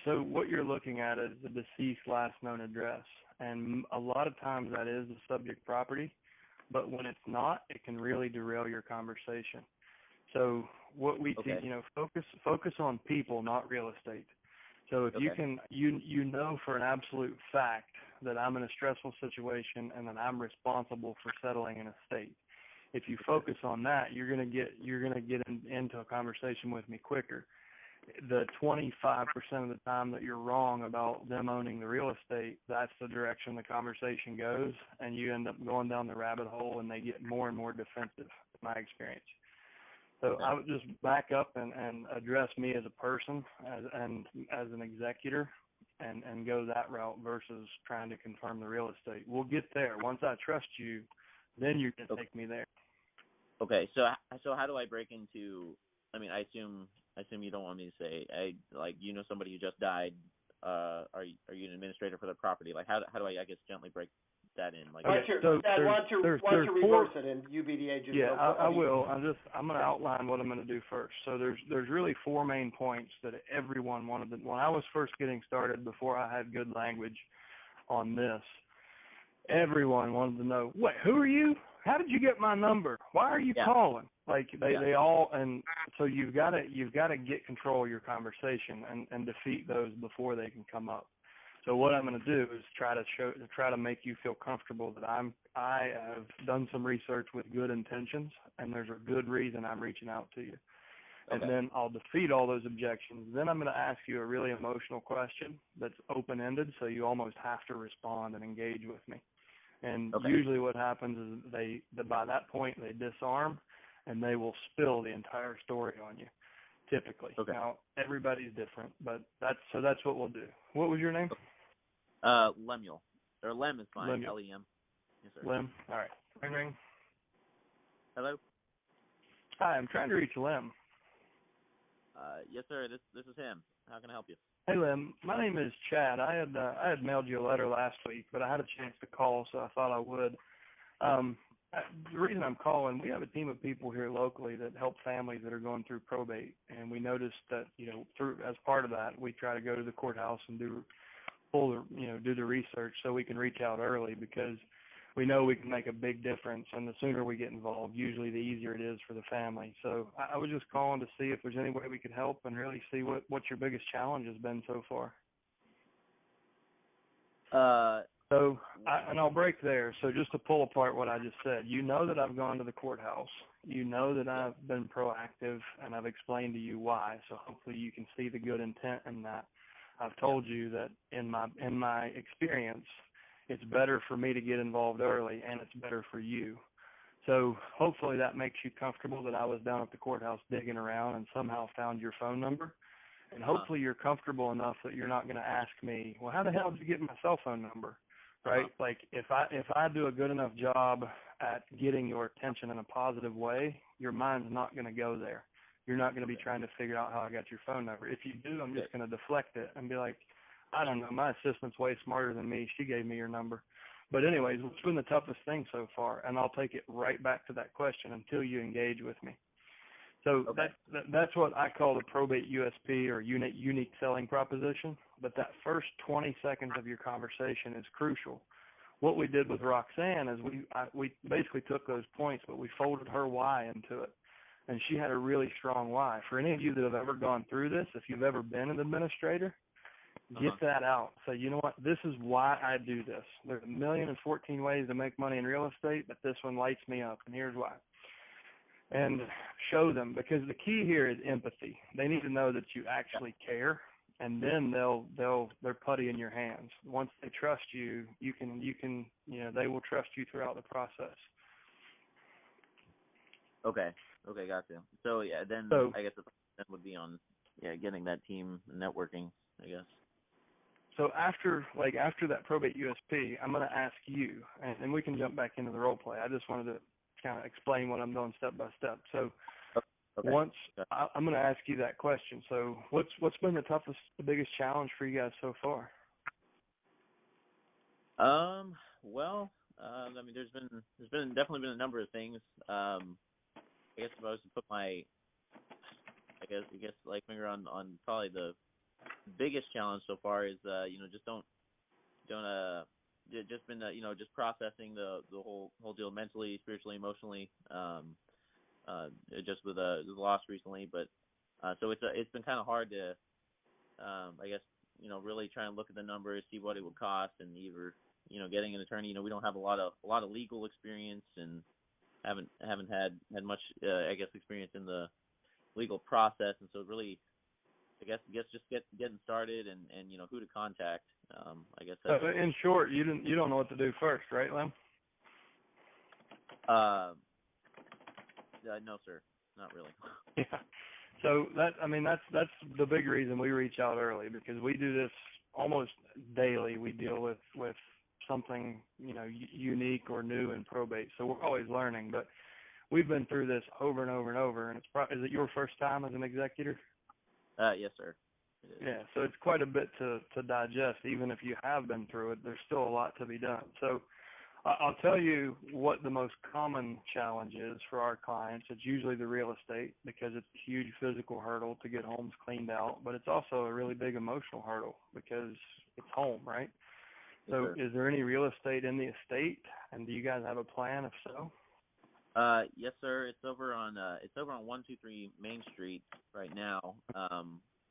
S2: So what you're looking at is the deceased last known address, and a lot of times that is the subject property, but when it's not, it can really derail your conversation. So what we teach, focus on people, not real estate. So if you can, for an absolute fact that I'm in a stressful situation and that I'm responsible for settling an estate. If you focus on that, you're gonna get into a conversation with me quicker. The 25% of the time that you're wrong about them owning the real estate, that's the direction the conversation goes, and you end up going down the rabbit hole, and they get more and more defensive, in my experience. So I would just back up and address me as a person and as an executor and go that route versus trying to confirm the real estate. We'll get there. Once I trust you, then you're going to take me there. Okay,
S5: so how do I break into, I mean, I assume you don't want me to say, somebody who just died, are you an administrator for the property? Like, how do I guess, gently break that in? Like,
S1: Why don't you reverse it and you be the agent?
S2: Yeah, I will. I'm going to outline what I'm going to do first. So there's really 4 main points that everyone wanted. When I was first getting started, before I had good language on this, everyone wanted to know, wait, who are you? How did you get my number? Why are you calling? Like they all, and so you've got to get control of your conversation and defeat those before they can come up. So what I'm going to do is try to make you feel comfortable that I have done some research with good intentions, and there's a good reason I'm reaching out to you.
S5: Okay.
S2: And then I'll defeat all those objections. Then I'm going to ask you a really emotional question that's open-ended, so you almost have to respond and engage with me. And usually what happens is by that point they disarm and they will spill the entire story on you, typically. Okay. Now, everybody's different, but that's what we'll do. What was your name?
S5: Lemuel. Or Lem is fine.
S2: Lemuel.
S5: L-E-M. Yes, sir.
S2: Lem. All right. Ring.
S5: Hello?
S2: Hi, I'm trying to reach Lem.
S5: Yes, sir. This is him. How can I help you?
S2: Hey, Lem. My name is Chad. I had mailed you a letter last week, but I had a chance to call, so I thought I would. The reason I'm calling, we have a team of people here locally that help families that are going through probate, and we noticed that, as part of that, we try to go to the courthouse and do the research so we can reach out early, because we know we can make a big difference, and the sooner we get involved, usually the easier it is for the family. So I was just calling to see if there's any way we could help and really see what your biggest challenge has been so far. And I'll break there. So just to pull apart what I just said, you know that I've gone to the courthouse. You know that I've been proactive, and I've explained to you why. So hopefully you can see the good intent in that. I've told you that in my experience, it's better for me to get involved early, and it's better for you. So hopefully that makes you comfortable that I was down at the courthouse digging around and somehow found your phone number. And hopefully you're comfortable enough that you're not going to ask me, well, how the hell did you get my cell phone number? Right? Like if I do a good enough job at getting your attention in a positive way, your mind's not going to go there. You're not going to be trying to figure out how I got your phone number. If you do, I'm just going to deflect it and be like, I don't know, my assistant's way smarter than me. She gave me your number. But anyways, what's been the toughest thing so far? And I'll take it right back to that question until you engage with me. So that's what I call the probate USP, or unique selling proposition. But that first 20 seconds of your conversation is crucial. What we did with Roxanne is we basically took those points, but we folded her why into it. And she had a really strong why. For any of you that have ever gone through this, if you've ever been an administrator, get that out. So, you know what? This is why I do this. There's 1,014 ways to make money in real estate, but this one lights me up, and here's why. And show them, because the key here is empathy. They need to know that you actually care, and then they're putty in your hands. Once they trust you, you can they will trust you throughout the process.
S5: Okay, gotcha. So I guess the first would be on getting that team networking, I guess.
S2: So after that probate USP, I'm going to ask you, and we can jump back into the role play. I just wanted to kind of explain what I'm doing step by step. So I'm going to ask you that question. So what's been the biggest challenge for you guys so far?
S5: Well, I mean, there's definitely been a number of things. I guess if I was to put my, like finger on probably the biggest challenge so far is just processing the whole deal mentally, spiritually, emotionally, just with the loss recently. But so it's been kind of hard to really try and look at the numbers, see what it would cost, and either getting an attorney. We don't have a lot of legal experience, and haven't had much experience in the legal process, and so really I guess just getting started and who to contact. I guess that's
S2: in short, you don't know what to do first, right, Lem?
S5: No, sir, not really.
S2: Yeah. So that's the big reason we reach out early, because we do this almost daily. We deal with something unique or new in probate, so we're always learning. But we've been through this over and over and over. And is it your first time as an executor?
S5: Yes, sir.
S2: Yeah, so it's quite a bit to digest. Even if you have been through it, there's still a lot to be done. So I'll tell you what the most common challenge is for our clients. It's usually the real estate because it's a huge physical hurdle to get homes cleaned out, but it's also a really big emotional hurdle because it's home, right? So is there any real estate in the estate, and do you guys have a plan if so?
S5: Yes, sir. It's over on 123 Main Street right now.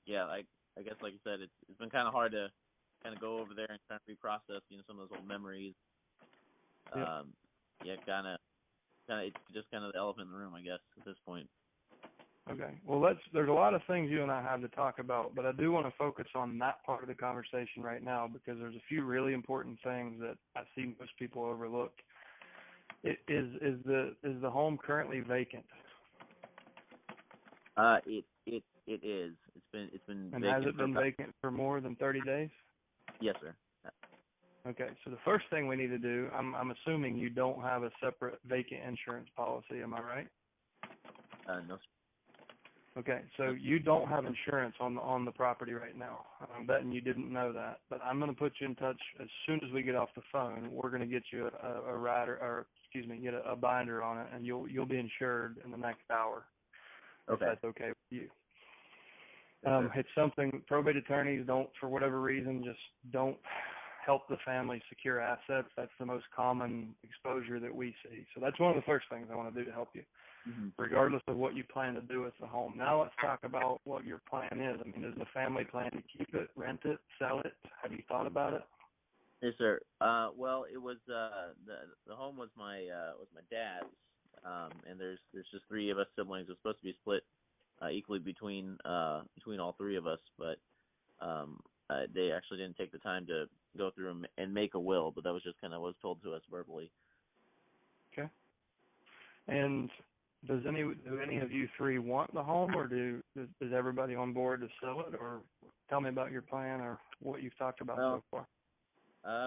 S5: Yeah, I guess like you said, it's been kind of hard to kind of go over there and kind of reprocess, some of those old memories. Yeah, kind of it's just kind of the elephant in the room, I guess, at this point.
S2: Okay. Well, there's a lot of things you and I have to talk about, but I do want to focus on that part of the conversation right now because there's a few really important things that I see most people overlook. Is the home currently vacant?
S5: It is. It's been
S2: And
S5: vacant.
S2: has it been vacant for more than 30 days?
S5: Yes, sir.
S2: Okay. So the first thing we need to do, I'm assuming you don't have a separate vacant insurance policy, am I right?
S5: No, sir.
S2: Okay, so you don't have insurance on the property right now. I'm betting you didn't know that, but I'm going to put you in touch as soon as we get off the phone. We're going to get you a rider, or get a binder on it, and you'll be insured in the next hour.
S5: Okay.
S2: If that's okay with you. It's something probate attorneys don't, for whatever reason, just don't help the family secure assets. That's the most common exposure that we see. So that's one of the first things I want to do to help you. Regardless of what you plan to do with the home. Now let's talk about what your plan is. I mean, does the family plan to keep it, rent it, sell it? Have you thought about it?
S5: Yes, sir. Well, it was the home was my dad's, and there's just three of us siblings. It's supposed to be split equally between all three of us, but they actually didn't take the time to go through and make a will. But that was just kind of what was told to us verbally.
S2: Okay. And do any of you three want the home, or is everybody on board to sell it? Or tell me about your plan or what you've talked about so far.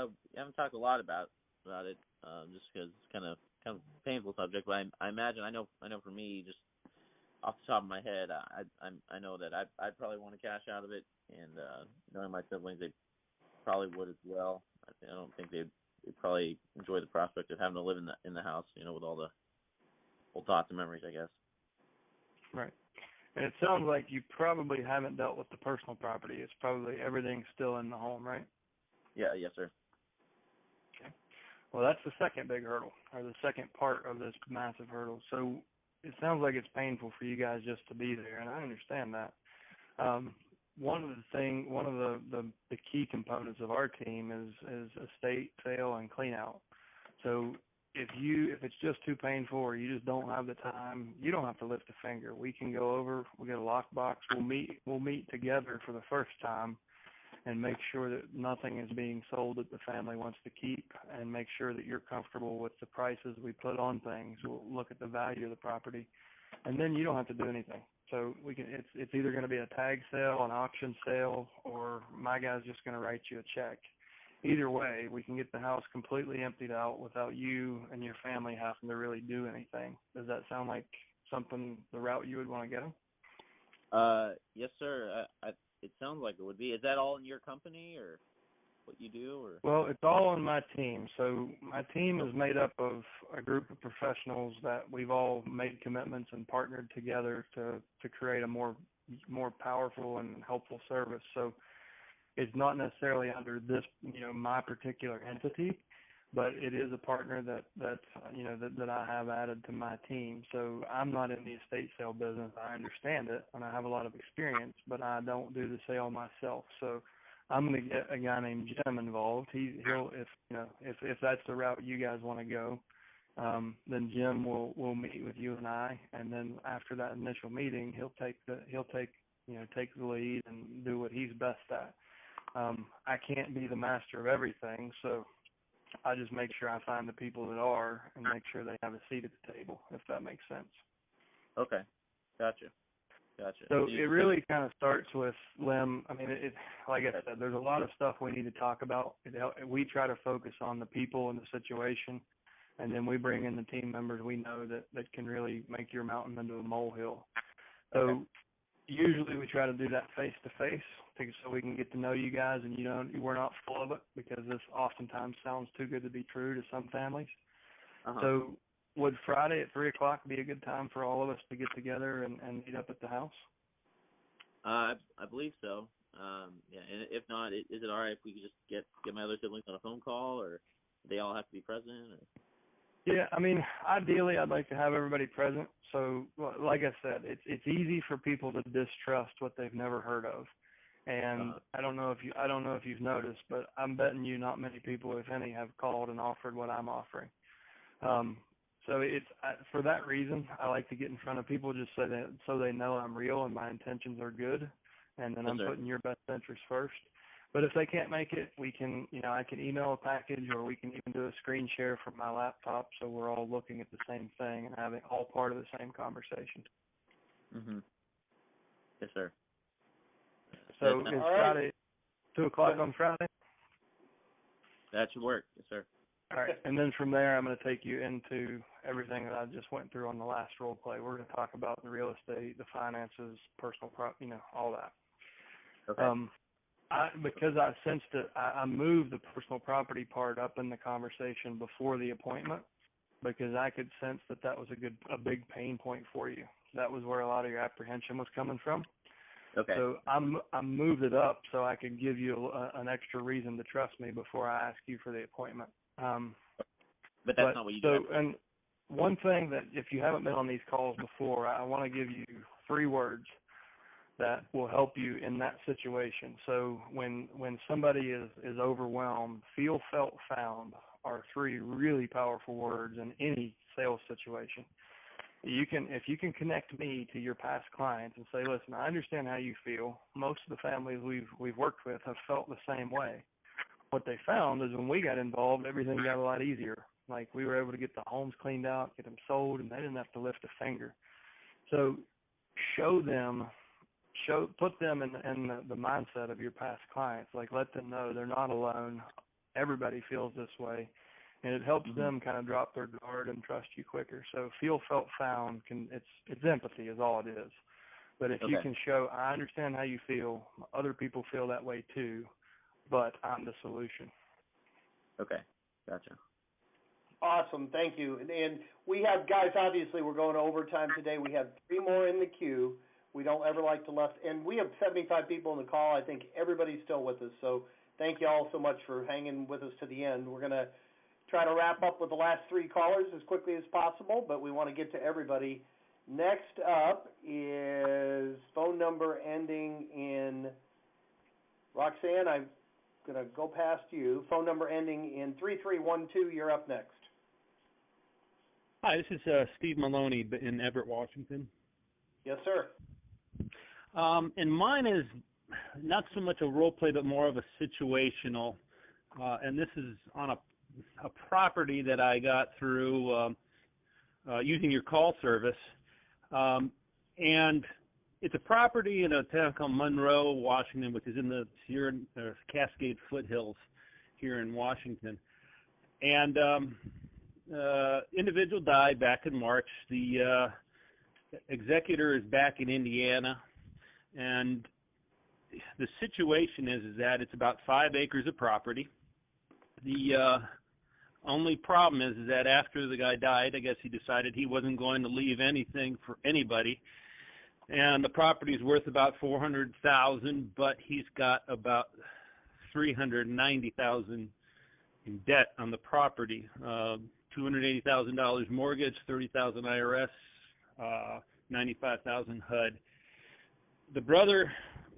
S5: We haven't talked a lot about it, just because it's kind of a painful subject. But I imagine I know for me, just off the top of my head, I know that I'd probably want to cash out of it, and knowing my siblings, they probably would as well. I don't think they'd probably enjoy the prospect of having to live in the house, with all the old thoughts and memories, I guess.
S2: Right. And it sounds like you probably haven't dealt with the personal property. It's probably everything's still in the home, right?
S5: Yeah, yes, sir.
S2: Okay. Well, that's the second big hurdle, or the second part of this massive hurdle. So it sounds like it's painful for you guys just to be there, and I understand that. One of the key components of our team is estate sale and clean out. So if it's just too painful or you just don't have the time, you don't have to lift a finger. We can go over, we'll get a lockbox, we'll meet together for the first time and make sure that nothing is being sold that the family wants to keep, and make sure that you're comfortable with the prices we put on things. We'll look at the value of the property, and then you don't have to do anything. So it's either going to be a tag sale, an auction sale, or my guy's just going to write you a check. Either way, we can get the house completely emptied out without you and your family having to really do anything. Does that sound like the route you would want to go?
S5: Yes, sir. It sounds like it would be. Is that all in your company, or what you do? Or?
S2: Well, it's all on my team. So my team is made up of a group of professionals that we've all made commitments and partnered together to create a more powerful and helpful service. So it's not necessarily under this, my particular entity, but it is a partner that I have added to my team. So I'm not in the estate sale business. I understand it, and I have a lot of experience, but I don't do the sale myself. So I'm going to get a guy named Jim involved. He'll if that's the route you guys want to go, then Jim will meet with you and I, and then after that initial meeting, he'll take the lead and do what he's best at. I can't be the master of everything, so I just make sure I find the people that are and make sure they have a seat at the table, if that makes sense.
S5: Okay, gotcha.
S2: So it really kind of starts with Lem. I mean, like I said, there's a lot of stuff we need to talk about. We try to focus on the people and the situation, and then we bring in the team members we know that can really make your mountain into a molehill. So usually we try to do that face-to-face so we can get to know you guys and we're not full of it, because this oftentimes sounds too good to be true to some families. So would Friday at 3 o'clock be a good time for all of us to get together and meet up at the house?
S5: I believe so. Yeah, and if not, is it all right if we could just get my other siblings on a phone call, or do they all have to be present? Or?
S2: Yeah, I mean, ideally, I'd like to have everybody present. So, like I said, it's easy for people to distrust what they've never heard of, and I don't know if you've noticed, but I'm betting you not many people, if any, have called and offered what I'm offering. So for that reason, I like to get in front of people just so they know I'm real and my intentions are good, and then I'm putting your best interest first. But if they can't make it, we can, I can email a package, or we can even do a screen share from my laptop, so we're all looking at the same thing and having all part of the same conversation.
S5: Yes, sir.
S2: So is Friday 2 o'clock on Friday?
S5: That should work. Yes, sir.
S2: All right, and then from there, I'm going to take you into everything that I just went through on the last role play. We're going to talk about the real estate, the finances, personal property, all that.
S5: Okay.
S2: Because I sensed it, I moved the personal property part up in the conversation before the appointment, because I could sense that was a big pain point for you. That was where a lot of your apprehension was coming from.
S5: Okay.
S2: So I moved it up so I could give you an extra reason to trust me before I ask you for the appointment.
S5: But that's not what you do.
S2: And one thing that, if you haven't been on these calls before, I want to give you 3 words that will help you in that situation. So when somebody is overwhelmed, feel, felt, found are 3 really powerful words in any sales situation. If you can connect me to your past clients and say, listen, I understand how you feel. Most of the families we've worked with have felt the same way. What they found is when we got involved, everything got a lot easier. Like, we were able to get the homes cleaned out, get them sold, and they didn't have to lift a finger. So put them in the mindset of your past clients. Like, let them know they're not alone. Everybody feels this way, and it helps them kind of drop their guard and trust you quicker. So feel, felt, found, it's empathy is all it is. But if you can show, I understand how you feel, other people feel that way too, but I'm the solution.
S5: Okay, gotcha.
S1: Awesome, thank you. And we have, guys, obviously we're going to overtime today. We have 3 more in the queue. We don't ever like to left, and we have 75 people in the call. I think everybody's still with us, so thank you all so much for hanging with us to the end. We're going to try to wrap up with the last 3 callers as quickly as possible, but we want to get to everybody. Next up is phone number ending in, Roxanne, I'm going to go past you. Phone number ending in 3312, you're up next.
S6: Hi, this is Steve Maloney in Everett, Washington.
S1: Yes, sir.
S6: And mine is not so much a role play, but more of a situational. And this is on a property that I got through using your call service. And it's a property in a town called Monroe, Washington, which is in the Sierra Cascade foothills here in Washington. And individual died back in March. The executor is back in Indiana, and the situation is that it's about 5 acres of property. The only problem is that after the guy died, I guess he decided he wasn't going to leave anything for anybody, and the property is worth about $400,000, but he's got about $390,000 in debt on the property. $280,000 mortgage, $30,000 IRS, $95,000 HUD. The brother,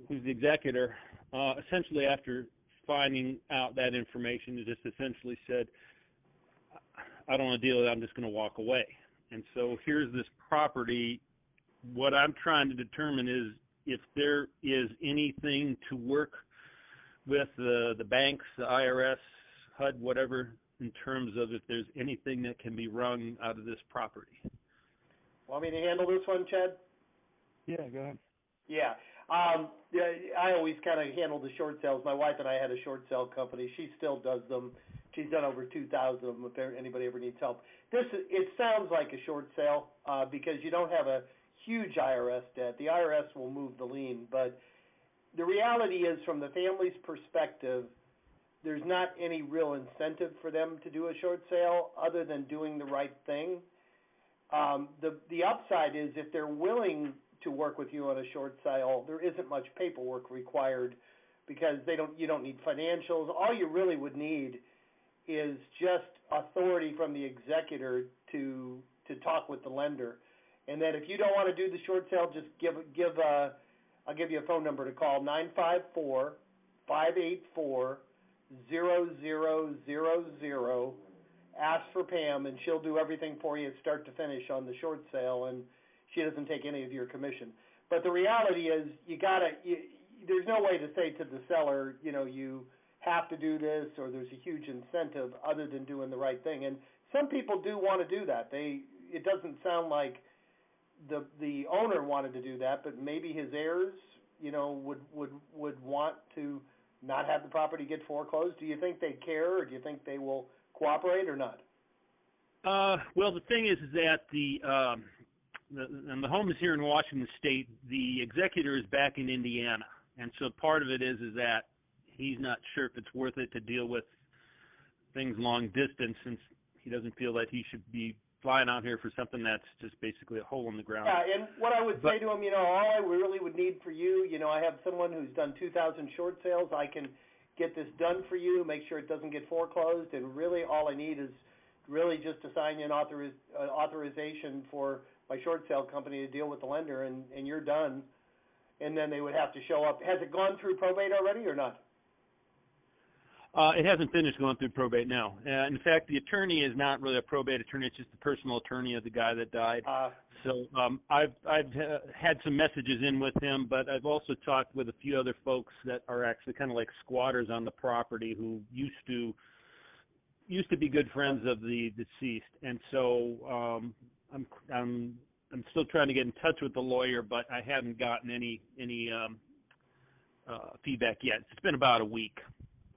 S6: who's the executor, essentially after finding out that information, just essentially said, I don't want to deal with it, I'm just going to walk away. And so here's this property. What I'm trying to determine is if there is anything to work with the banks, the IRS, HUD, whatever, in terms of if there's anything that can be wrung out of this property.
S1: Want me to handle this one, Chad?
S2: Yeah, go ahead.
S1: Yeah. I always kind of handle the short sales. My wife and I had a short sale company. She still does them. She's done over 2,000 of them if anybody ever needs help. It sounds like a short sale because you don't have a huge IRS debt. The IRS will move the lien, but the reality is, from the family's perspective, there's not any real incentive for them to do a short sale other than doing the right thing. The upside is, if they're willing to work with you on a short sale, there isn't much paperwork required because you don't need financials. All you really would need is just authority from the executor to talk with the lender. And then if you don't want to do the short sale, just I'll give you a phone number to call, 954-584-0000. Ask for Pam, and she'll do everything for you start to finish on the short sale, and she doesn't take any of your commission. But the reality is, there's no way to say to the seller, you have to do this, or there's a huge incentive other than doing the right thing. And some people do want to do that. It doesn't sound like the owner wanted to do that, but maybe his heirs, would want to not have the property get foreclosed. Do you think they care, or do you think they will cooperate or not?
S6: Well, the thing is that the home is here in Washington State. The executor is back in Indiana, and so part of it is that he's not sure if it's worth it to deal with things long distance, since he doesn't feel that he should be flying out here for something that's just basically a hole in the ground.
S1: Yeah, and what I would say to him, all I really would need for you, I have someone who's done 2,000 short sales. I can get this done for you, make sure it doesn't get foreclosed, and really all I need is really just to sign you an authorization for my short sale company to deal with the lender, and you're done. And then they would have to show up. Has it gone through probate already or not?
S6: It hasn't finished going through probate now. In fact, the attorney is not really a probate attorney; it's just the personal attorney of the guy that died. So I've had some messages in with him, but I've also talked with a few other folks that are actually kind of like squatters on the property who used to be good friends of the deceased, and so I'm still trying to get in touch with the lawyer, but I haven't gotten any feedback yet. It's been about a week.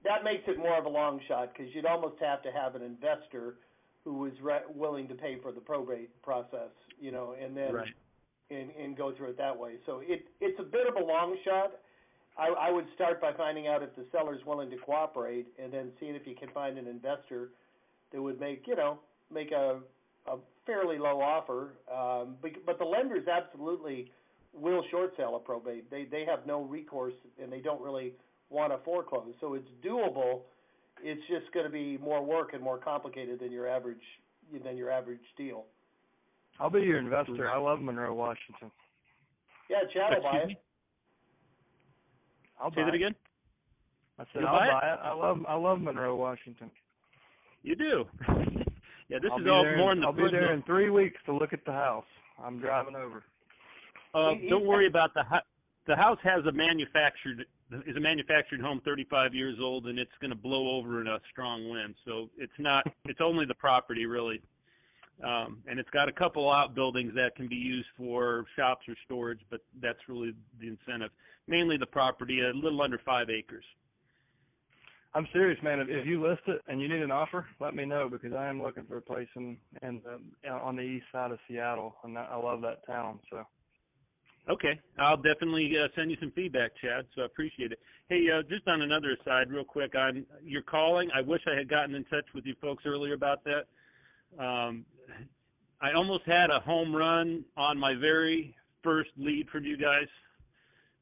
S1: That makes it more of a long shot, because you'd almost have to have an investor who was willing to pay for the probate process, and then
S6: right.
S1: and go through it that way. So it's a bit of a long shot. I would start by finding out if the seller's willing to cooperate, and then seeing if you can find an investor that would make a fairly low offer. But the lenders absolutely will short sell a probate. They have no recourse, and they don't really want to foreclose. So it's doable. It's just going to be more work and more complicated than your average deal.
S2: I'll be your investor. I love Monroe, Washington.
S1: Yeah, Chad will buy it.
S2: I'll
S6: Say
S2: buy
S6: that again?
S2: I said I'll buy it. I love Monroe, Washington.
S6: You do? Yeah, this
S2: I'll
S6: is all more in the
S2: I'll be there in 3 weeks to look at the house. I'm driving over.
S6: Don't worry about the house has a manufactured home, 35 years old, and it's going to blow over in a strong wind. So it's only the property really. And it's got a couple outbuildings that can be used for shops or storage, but that's really the incentive. Mainly the property, a little under 5 acres.
S2: I'm serious, man. If you list it and you need an offer, let me know, because I am looking for a place on the east side of Seattle, and I love that town. So.
S6: Okay, I'll definitely send you some feedback, Chad, so I appreciate it. Hey, just on another aside, real quick, on your calling, I wish I had gotten in touch with you folks earlier about that. I almost had a home run on my very first lead from you guys.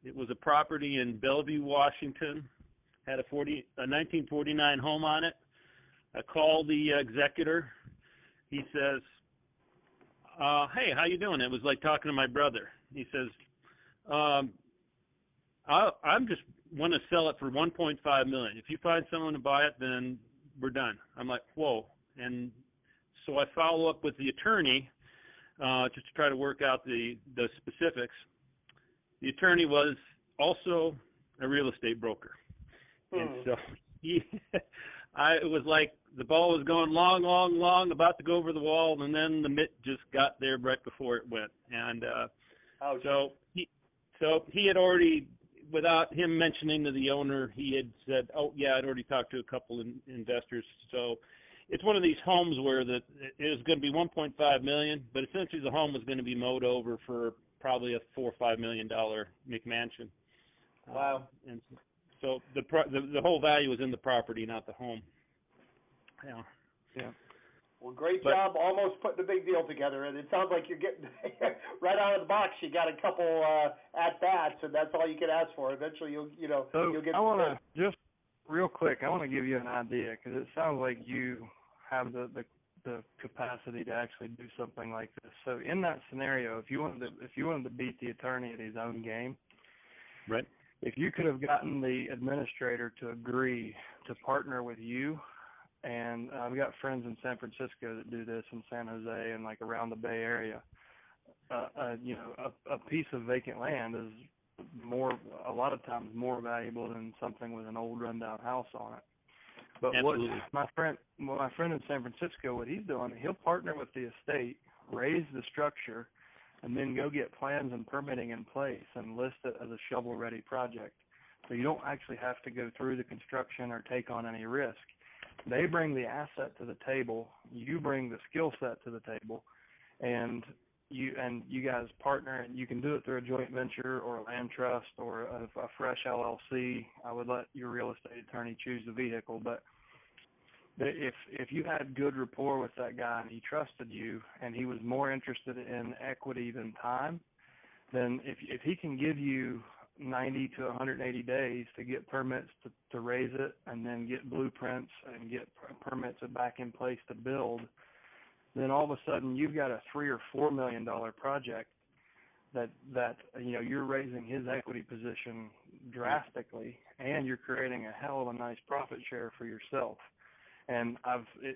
S6: It was a property in Bellevue, Washington, had a 1949 home on it. I called the executor. He says, hey, how you doing? It was like talking to my brother. He says, I'm just want to sell it for $1.5 million. If you find someone to buy it, then we're done. I'm like, whoa. And so I follow up with the attorney just to try to work out the specifics. The attorney was also a real estate broker. And so it was like the ball was going long, about to go over the wall, and then the mitt just got there right before it went. And so he had already, without him mentioning to the owner, he had said, oh, yeah, I'd already talked to a couple of investors. So it's one of these homes where it was going to be $1.5 million, but essentially the home was going to be mowed over for probably a $4 or $5 million McMansion.
S1: Wow.
S6: And so the whole value is in the property, not the home. Yeah.
S2: Yeah.
S1: Well, great job almost putting the big deal together, and it sounds like you're getting right out of the box. You got a couple at-bats, and that's all you can ask for. Eventually, you'll get.
S2: I want to just real quick. I want to give you an idea because it sounds like you have the capacity to actually do something like this. So in that scenario, if you wanted to beat the attorney at his own game,
S6: right?
S2: If you could have gotten the administrator to agree to partner with you, and I've got friends in San Francisco that do this, in San Jose and like around the Bay Area. A piece of vacant land is a lot of times more valuable than something with an old rundown house on it. But
S6: Absolutely.
S2: what my friend in San Francisco, what he's doing, he'll partner with the estate, raise the structure, and then go get plans and permitting in place and list it as a shovel-ready project. So you don't actually have to go through the construction or take on any risk. They bring the asset to the table, you bring the skill set to the table, and you guys partner, and you can do it through a joint venture or a land trust or a fresh LLC. I would let your real estate attorney choose the vehicle, but if you had good rapport with that guy and he trusted you and he was more interested in equity than time, then if he can give you 90 to 180 days to get permits to raise it and then get blueprints and get permits back in place to build, then all of a sudden you've got a $3 or $4 million project that you're raising his equity position drastically, and you're creating a hell of a nice profit share for yourself. And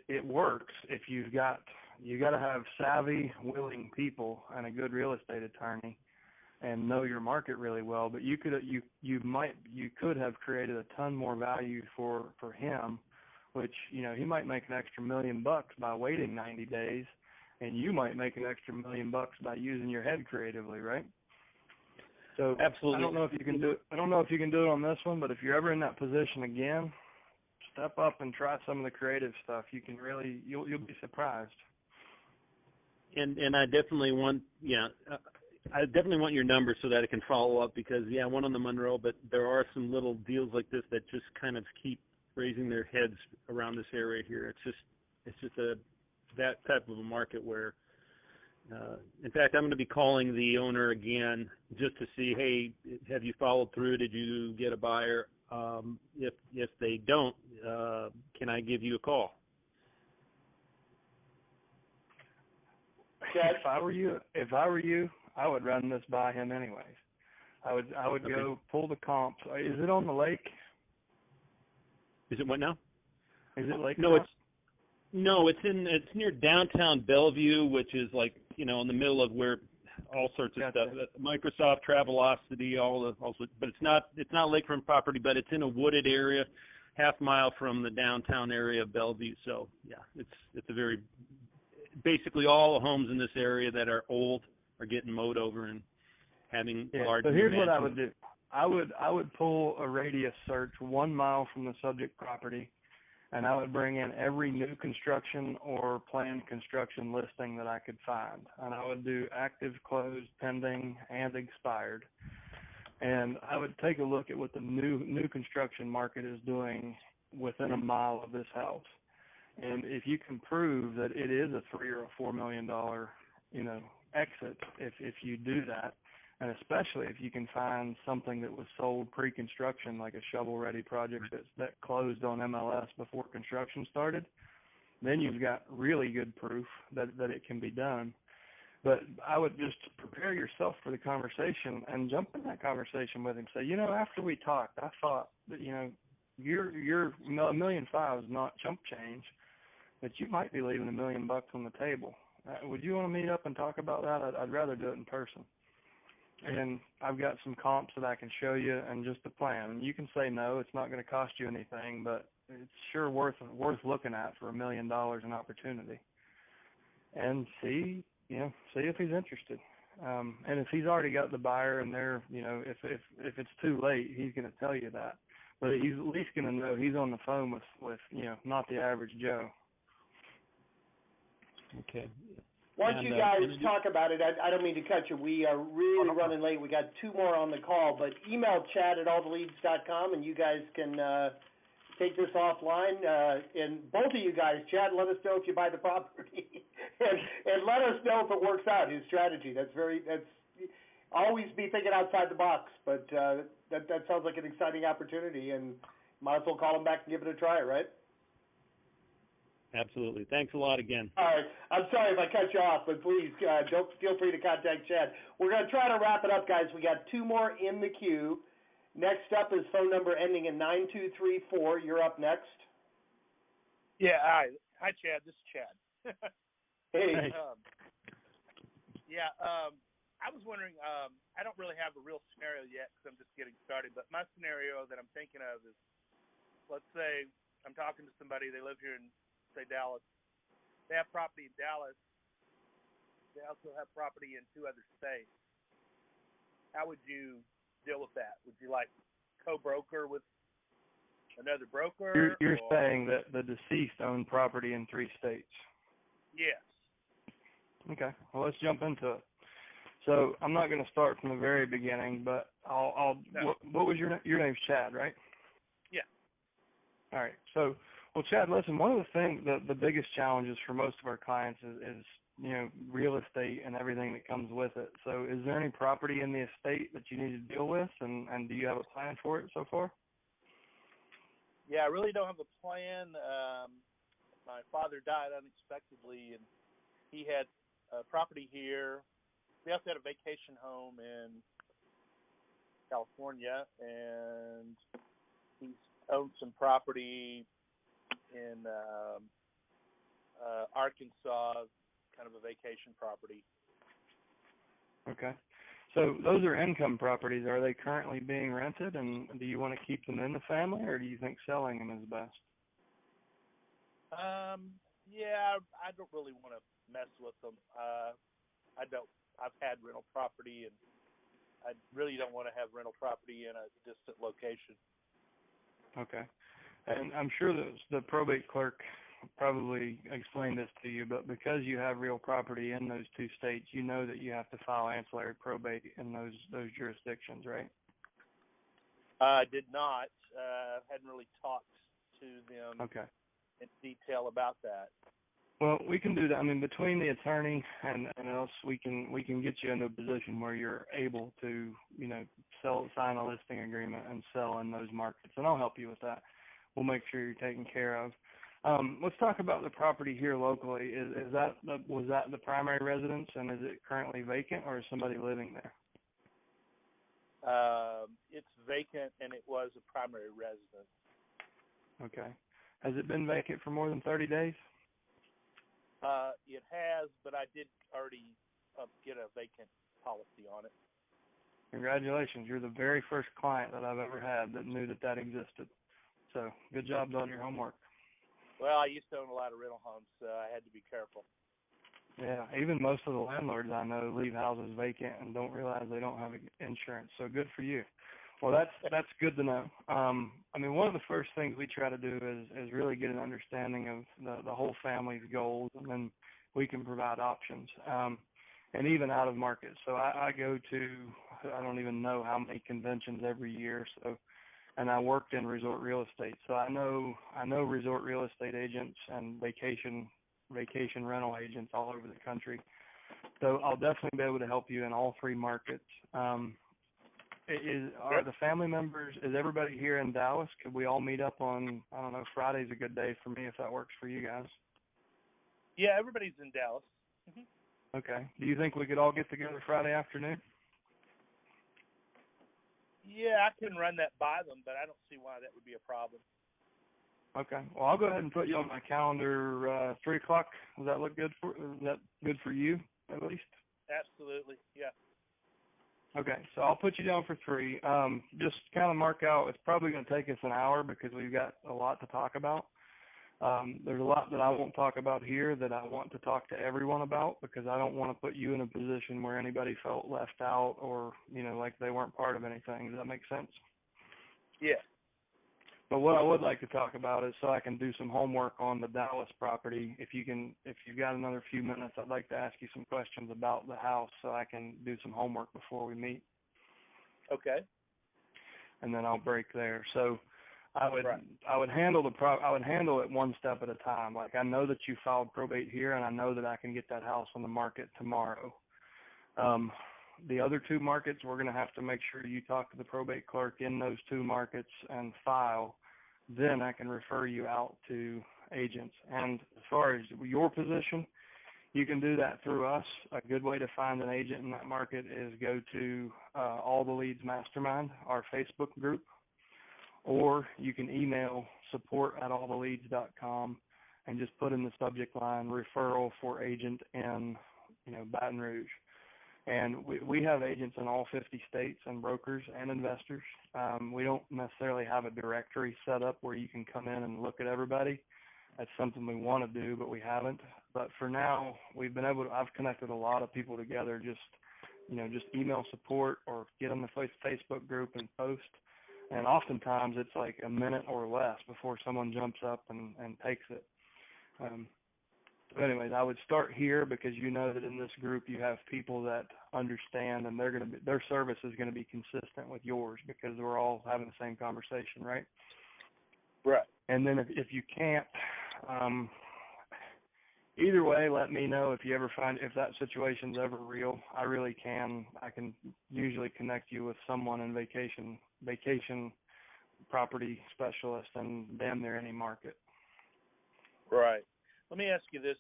S2: it works if you got to have savvy, willing people and a good real estate attorney and know your market really well. But you could have created a ton more value for him, which he might make an extra $1 million by waiting 90 days, and you might make an extra $1 million by using your head creatively, right? So
S6: absolutely.
S2: I don't know if you can do it on this one, but if you're ever in that position again, step up and try some of the creative stuff. You'll be surprised.
S6: And I definitely want your number so that I can follow up, because one on the Monroe, but there are some little deals like this that just kind of keep raising their heads around this area here. It's just that type of a market where, in fact, I'm going to be calling the owner again just to see, hey, have you followed through? Did you get a buyer? If they don't, can I give you a call?
S2: If I were you, I would run this by him anyways. I would
S6: Okay.
S2: go pull the comps. Is it on the lake?
S6: Is it what now?
S2: Is it lake?
S6: No, it's near downtown Bellevue, which is like in the middle of where all sorts of stuff. Microsoft, Travelocity, but it's not lakefront property, but it's in a wooded area, half-mile from the downtown area of Bellevue. So it's a very basically all the homes in this area that are old are getting mowed over and having large.
S2: So here's what I would do. I would pull a radius search 1 mile from the subject property, and I would bring in every new construction or planned construction listing that I could find. And I would do active, closed, pending, and expired. And I would take a look at what the new construction market is doing within a mile of this house. And if you can prove that it is a $3 or $4 million, exit, if you do that, and especially if you can find something that was sold pre-construction, like a shovel-ready project that closed on MLS before construction started, then you've got really good proof that it can be done. But I would just prepare yourself for the conversation and jump in that conversation with him. Say, after we talked, I thought that, your $1.5 million is not chump change, but you might be leaving $1 million on the table. Would you want to meet up and talk about that? I'd rather do it in person. And I've got some comps that I can show you and just a plan. And you can say no, it's not going to cost you anything, but it's sure worth looking at for $1 million in opportunity. And see if he's interested. And if he's already got the buyer and they're, if it's too late, he's going to tell you that. But he's at least going to know he's on the phone with not the average Joe.
S6: Okay.
S1: Why don't you guys talk about it? I don't mean to cut you. We are really running late. We got two more on the call, but email chad@alltheleads.com, and you guys can take this offline. And both of you guys, Chad, let us know if you buy the property, and let us know if it works out. His strategy. That's always be thinking outside the box, but that sounds like an exciting opportunity, and might as well call him back and give it a try, right?
S6: Absolutely. Thanks a lot again.
S1: All right. I'm sorry if I cut you off, but please don't feel free to contact Chad. We're going to try to wrap it up, guys. We got two more in the queue. Next up is phone number ending in 9234. You're up next.
S7: Yeah. Hi, Chad. This is Chad.
S1: Hey.
S7: I was wondering, I don't really have a real scenario yet because I'm just getting started, but my scenario that I'm thinking of is, let's say I'm talking to somebody, they live here in, say, Dallas. They have property in Dallas. They also have property in two other states. How would you deal with that? Would you, like, co-broker with another broker?
S2: You're saying that the deceased owned property in 3 states?
S7: Yes.
S2: Okay. Well, let's jump into it. So I'm not going to start from the very beginning, but I'll.
S7: No.
S2: What was your name's Chad, right?
S7: Yeah.
S2: All right. So, well, Chad, listen. One of the things, the biggest challenges for most of our clients is real estate and everything that comes with it. So, is there any property in the estate that you need to deal with, and do you have a plan for it so far?
S7: Yeah, I really don't have a plan. My father died unexpectedly, and he had property here. We also had a vacation home in California, and he's owned some property in Arkansas, kind of a vacation property.
S2: Okay. So those are income properties. Are they currently being rented, and do you want to keep them in the family, or do you think selling them is best?
S7: Yeah, I don't really want to mess with them. I've had rental property, and I really don't want to have rental property in a distant location.
S2: Okay. And I'm sure that the probate clerk probably explained this to you, but because you have real property in those 2 states, you know that you have to file ancillary probate in those jurisdictions, right?
S7: I did not. Hadn't really talked to them in detail about that.
S2: Well, we can do that. I mean, between the attorney and us, we can get you into a position where you're able to, sign a listing agreement and sell in those markets, and I'll help you with that. We'll make sure you're taken care of. Let's talk about the property here locally. Was that the primary residence, and is it currently vacant, or is somebody living there?
S7: It's vacant, and it was a primary residence.
S2: Okay. Has it been vacant for more than 30 days?
S7: It has, but I did already get a vacant policy on it.
S2: Congratulations. You're the very first client that I've ever had that knew that existed. So good job on your homework.
S7: Well, I used to own a lot of rental homes, so I had to be careful.
S2: Yeah, even most of the landlords I know leave houses vacant and don't realize they don't have insurance. So good for you. Well, that's good to know. One of the first things we try to do is really get an understanding of the whole family's goals, and then we can provide options, and even out of market. So I go to, I don't even know how many conventions every year. So, and I worked in resort real estate, so I know resort real estate agents and vacation rental agents all over the country. So I'll definitely be able to help you in all 3 markets. Are the family members, is everybody here in Dallas? Could we all meet up on, I don't know, Friday's a good day for me if that works for you guys?
S7: Yeah, everybody's in Dallas. Mm-hmm.
S2: Okay. Do you think we could all get together Friday afternoon?
S7: Yeah, I can run that by them, but I don't see why that would be a problem.
S2: Okay. Well, I'll go ahead and put you on my calendar, 3 o'clock. Does that look good is that good for you, at least?
S7: Absolutely, yeah.
S2: Okay, so I'll put you down for 3. Just kind of mark out, it's probably going to take us an hour because we've got a lot to talk about. There's a lot that I won't talk about here that I want to talk to everyone about because I don't want to put you in a position where anybody felt left out or, like they weren't part of anything. Does that make sense?
S7: Yeah.
S2: But what I would like to talk about is so I can do some homework on the Dallas property. If you've got another few minutes, I'd like to ask you some questions about the house so I can do some homework before we meet.
S7: Okay.
S2: And then I'll break there. So I would
S7: Right.
S2: I would handle it one step at a time. Like, I know that you filed probate here, and I know that I can get that house on the market tomorrow. The other two markets, we're going to have to make sure you talk to the probate clerk in those two markets and file. Then I can refer you out to agents. And as far as your position, you can do that through us. A good way to find an agent in that market is go to All the Leads Mastermind, our Facebook group, or you can email support@alltheleads.com and just put in the subject line referral for agent in Baton Rouge. And we have agents in all 50 states and brokers and investors. We don't necessarily have a directory set up where you can come in and look at everybody. That's something we want to do, but we haven't. But for now, I've connected a lot of people together, just email support or get on the Facebook group and post. And oftentimes it's like a minute or less before someone jumps up and takes it. But anyways, I would start here because you know that in this group you have people that understand, and their service is going to be consistent with yours because we're all having the same conversation, right?
S7: Right.
S2: And then if you can't, either way, let me know if that situation's ever real. I can usually connect you with someone in vacation property specialist, and damn near any market.
S7: Right. Let me ask you this: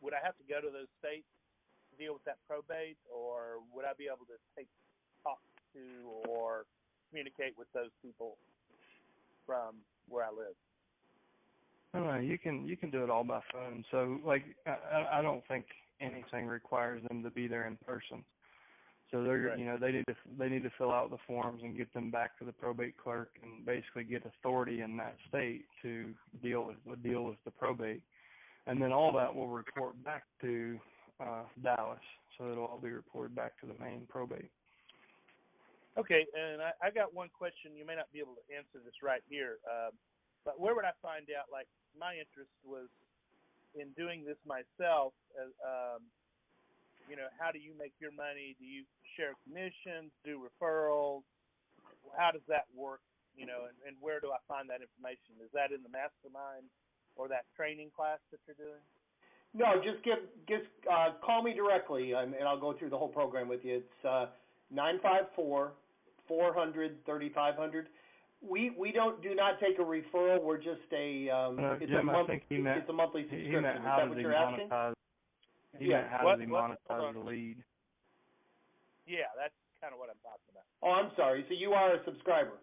S7: would I have to go to those states to deal with that probate, or would I be able to talk to or communicate with those people from where I live?
S2: No, you can do it all by phone. So, like, I don't think anything requires them to be there in person. So they're
S7: Right.
S2: they need to fill out the forms and get them back to the probate clerk and basically get authority in that state to deal with the probate, and then all that will report back to Dallas. So it'll all be reported back to the main probate.
S7: Okay, and I got one question. You may not be able to answer this right here, but where would I find out? Like, my interest was in doing this myself. How do you make your money? Do you share commissions? Do referrals? How does that work? And where do I find that information? Is that in the mastermind or that training class that you're doing?
S1: No, just call me directly, and I'll go through the whole program with you. It's 954-400-3500. We do not take a referral. We're just it's a monthly subscription. Is that what you're asking?
S2: How does he monetize the lead?
S7: Yeah, that's kind of what I'm talking about.
S1: Oh, I'm sorry. So you are a subscriber?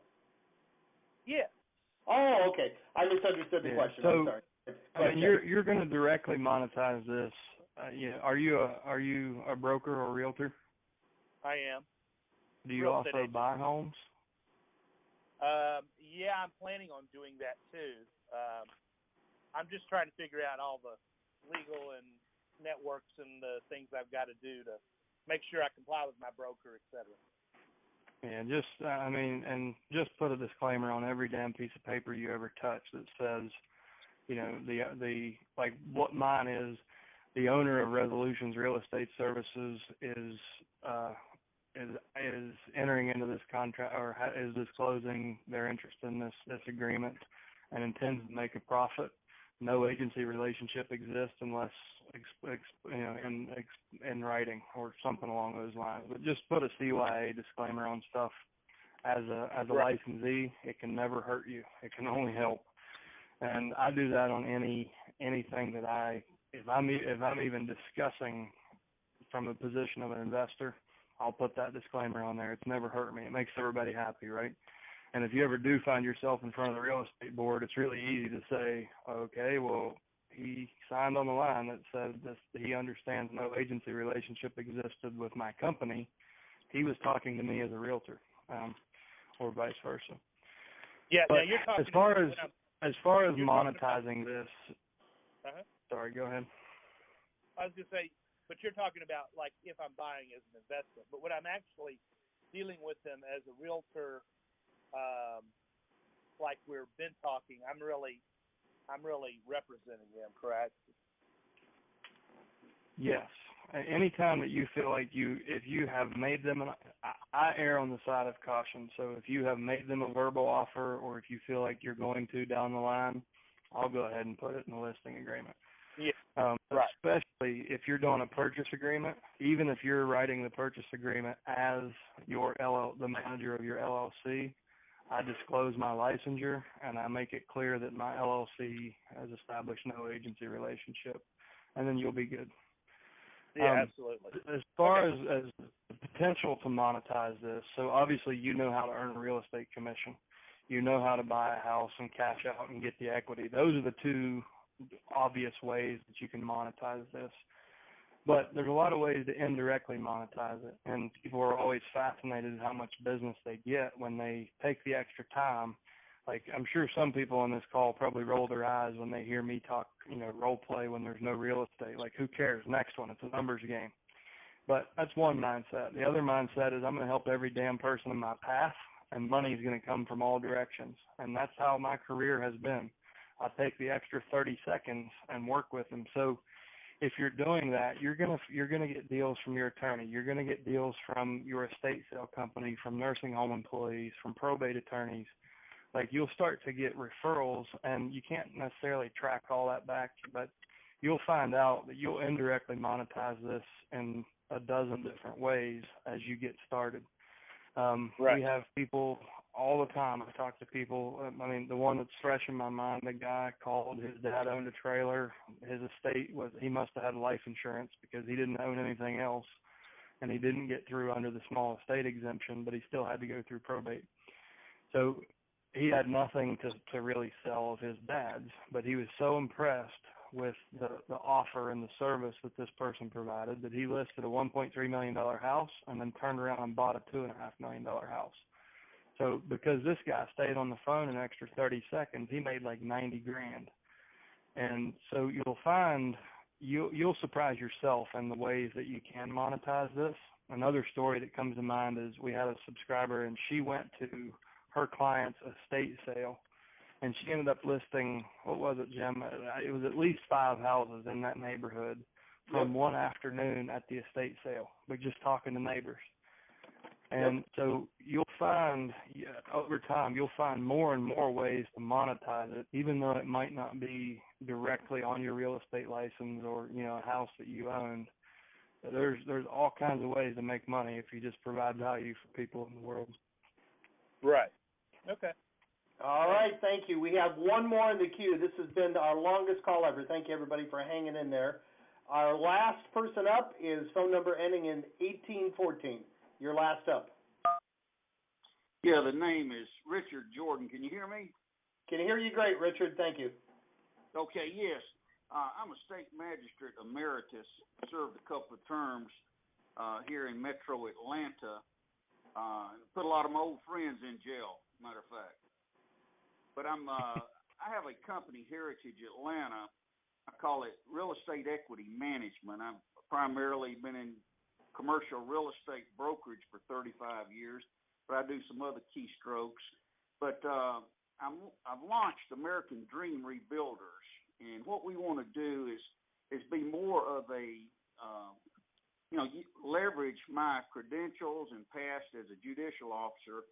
S7: Yeah.
S1: Oh, okay. I misunderstood the question.
S2: So,
S1: I'm sorry.
S2: I mean, you're going to directly monetize this. Are you a broker or realtor?
S7: I am.
S2: Do you also buy homes?
S7: Yeah, I'm planning on doing that too. I'm just trying to figure out all the legal and networks and the things I've got to do to make sure I comply with my broker, et cetera.
S2: Yeah, just put a disclaimer on every damn piece of paper you ever touch that says, what mine is, the owner of Resolutions Real Estate Services is entering into this contract or is disclosing their interest in this agreement and intends to make a profit. No agency relationship exists unless in writing or something along those lines. But just put a CYA disclaimer on stuff. As a
S7: Right.
S2: licensee, it can never hurt you. It can only help. And I do that on anything that if I'm even discussing from the position of an investor, I'll put that disclaimer on there. It's never hurt me. It makes everybody happy, right? And if you ever do find yourself in front of the real estate board, it's really easy to say, okay, well, he signed on the line that said this, he understands no agency relationship existed with my company. He was talking to me as a realtor, or vice versa.
S7: Yeah,
S2: but
S7: now you're talking
S2: as far as monetizing this, sorry, go ahead.
S7: I was going to say, but you're talking about like if I'm buying as an investment. But when I'm actually dealing with them as a realtor, like we've been talking, I'm really representing them, correct?
S2: Yes. Anytime that you feel like if you have made them, I err on the side of caution. So if you have made them a verbal offer, or if you feel like you're going to down the line, I'll go ahead and put it in the listing agreement.
S7: Yeah.
S2: Right. Especially if you're doing a purchase agreement, even if you're writing the purchase agreement as the manager of your LLC, I disclose my licensure and I make it clear that my LLC has established no agency relationship, and then you'll be good.
S7: Yeah, absolutely.
S2: As far as the potential to monetize this, so obviously you know how to earn a real estate commission. You know how to buy a house and cash out and get the equity. Those are the two obvious ways that you can monetize this. But there's a lot of ways to indirectly monetize it, and people are always fascinated at how much business they get when they take the extra time. Like, I'm sure some people on this call probably roll their eyes when they hear me talk, role play when there's no real estate. Like, who cares? Next one. It's a numbers game. But that's one mindset. The other mindset is I'm going to help every damn person in my path, and money is going to come from all directions. And that's how my career has been. I take the extra 30 seconds and work with them. So if you're doing that, you're gonna get deals from your attorney. You're going to get deals from your estate sale company, from nursing home employees, from probate attorneys. Like, you'll start to get referrals, and you can't necessarily track all that back, but you'll find out that you'll indirectly monetize this in a dozen different ways as you get started.
S7: Right.
S2: We have people all the time. I talk to people. The one that's fresh in my mind, the guy called, his dad owned a trailer. His estate he must have had life insurance because he didn't own anything else, and he didn't get through under the small estate exemption, but he still had to go through probate. So he had nothing to really sell of his dad's, but he was so impressed with the offer and the service that this person provided that he listed a $1.3 million house and then turned around and bought a $2.5 million house. So because this guy stayed on the phone an extra 30 seconds, he made like $90,000. And so you'll find you'll surprise yourself in the ways that you can monetize this. Another story that comes to mind is we had a subscriber, and she went to her client's estate sale, and she ended up listing, what was it, Jim? It was at least 5 houses in that neighborhood from one afternoon at the estate sale, but just talking to neighbors. And so you'll find, over time, you'll find more and more ways to monetize it, even though it might not be directly on your real estate license or, a house that you owned. There's all kinds of ways to make money if you just provide value for people in the world.
S7: Right. Okay.
S1: All right, thank you. We have one more in the queue. This has been our longest call ever. Thank you, everybody, for hanging in there. Our last person up is phone number ending in 1814. You're last up.
S8: Yeah, the name is Richard Jordan. Can you hear me?
S1: Can hear you great, Richard. Thank you.
S8: Okay, yes. I'm a state magistrate emeritus. Served a couple of terms here in Metro Atlanta. Put a lot of my old friends in jail, matter of fact. But I have a company, Heritage Atlanta. I call it Real Estate Equity Management. I've primarily been in commercial real estate brokerage for 35 years, but I do some other keystrokes. But I've launched American Dream Rebuilders, and what we want to do is be more of a leverage my credentials and past as a judicial officer,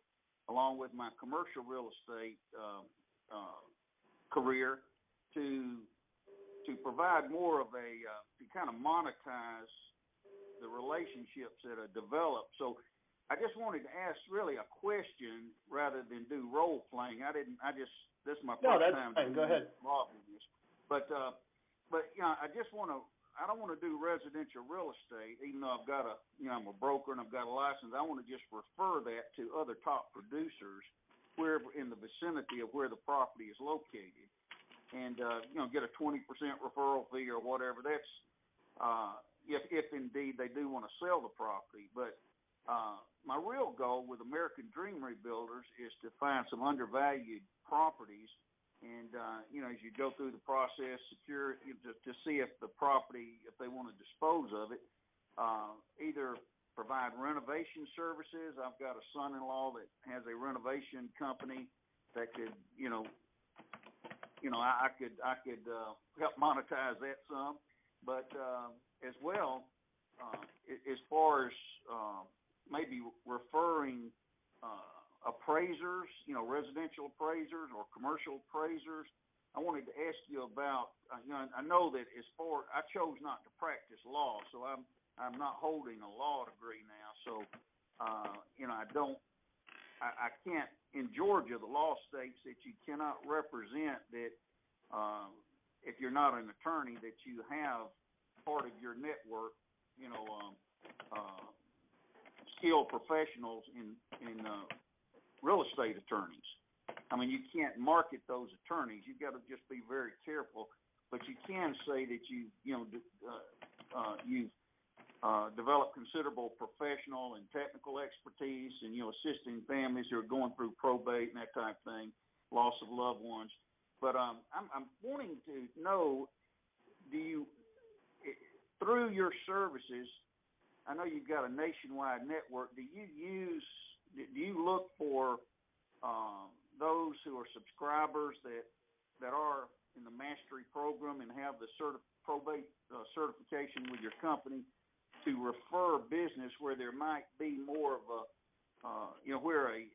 S8: along with my commercial real estate career, to provide more of to kind of monetize the relationships that are developed. So I just wanted to ask really a question rather than do role playing. This is my first time.
S1: Fine. Go ahead.
S8: But I don't want to do residential real estate, even though I'm a broker and I've got a license. I want to just refer that to other top producers wherever in the vicinity of where the property is located, and get a 20% referral fee or whatever. That's if indeed they do want to sell the property. But my real goal with American Dream Rebuilders is to find some undervalued properties. And, as you go through the process, to see if the property, if they want to dispose of it, either provide renovation services. I've got a son-in-law that has a renovation company, that could, I could help monetize that some, but as well, as far as maybe referring appraisers, residential appraisers or commercial appraisers, I wanted to ask you about, I know that I chose not to practice law, so I'm not holding a law degree now, so, I can't, in Georgia, the law states that you cannot represent that, if you're not an attorney, that you have part of your network, skilled professionals in real estate attorneys. I mean, you can't market those attorneys. You've got to just be very careful. But you can say that you've developed considerable professional and technical expertise, and assisting families who are going through probate and that type of thing, loss of loved ones. But I'm wanting to know, through your services, I know you've got a nationwide network. Do you look for those who are subscribers that are in the mastery program and have the probate certification with your company to refer business where there might be more of where a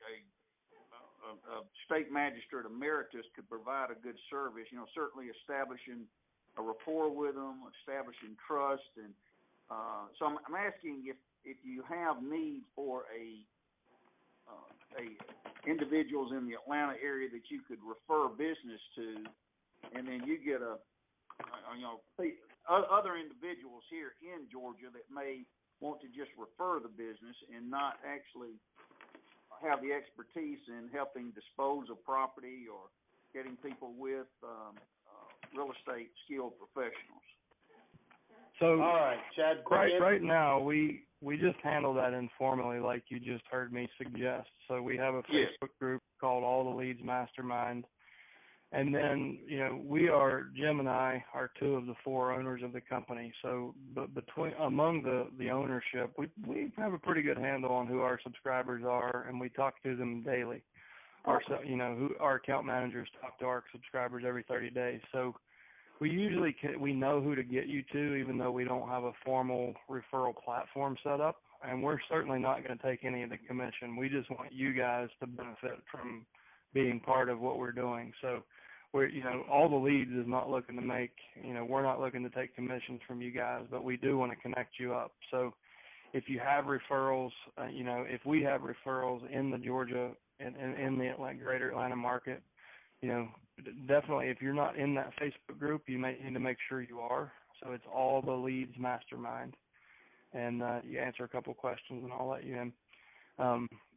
S8: state magistrate emeritus could provide a good service, certainly establishing a rapport with them, establishing trust. And so I'm asking if you have need for individuals in the Atlanta area that you could refer business to, and then you get other individuals here in Georgia that may want to just refer the business and not actually have the expertise in helping dispose of property or getting people with real estate skilled professionals.
S2: So,
S1: all right, Chad.
S2: Right now, we just handle that informally, like you just heard me suggest. So we have a Facebook group called All the Leads Mastermind. And then, Jim and I are two of the four owners of the company. So among the ownership, we have a pretty good handle on who our subscribers are, and we talk to them daily. Our account managers talk to our subscribers every 30 days. So we know who to get you to, even though we don't have a formal referral platform set up. And we're certainly not going to take any of the commission. We just want you guys to benefit from being part of what we're doing. So we're, All the Leads is not looking to make, we're not looking to take commissions from you guys, but we do want to connect you up. So if you have referrals, if we have referrals in the Georgia and in the greater Atlanta market, definitely if you're not in that Facebook group, you may need to make sure you are. So it's All the Leads Mastermind. And you answer a couple questions and I'll let you in.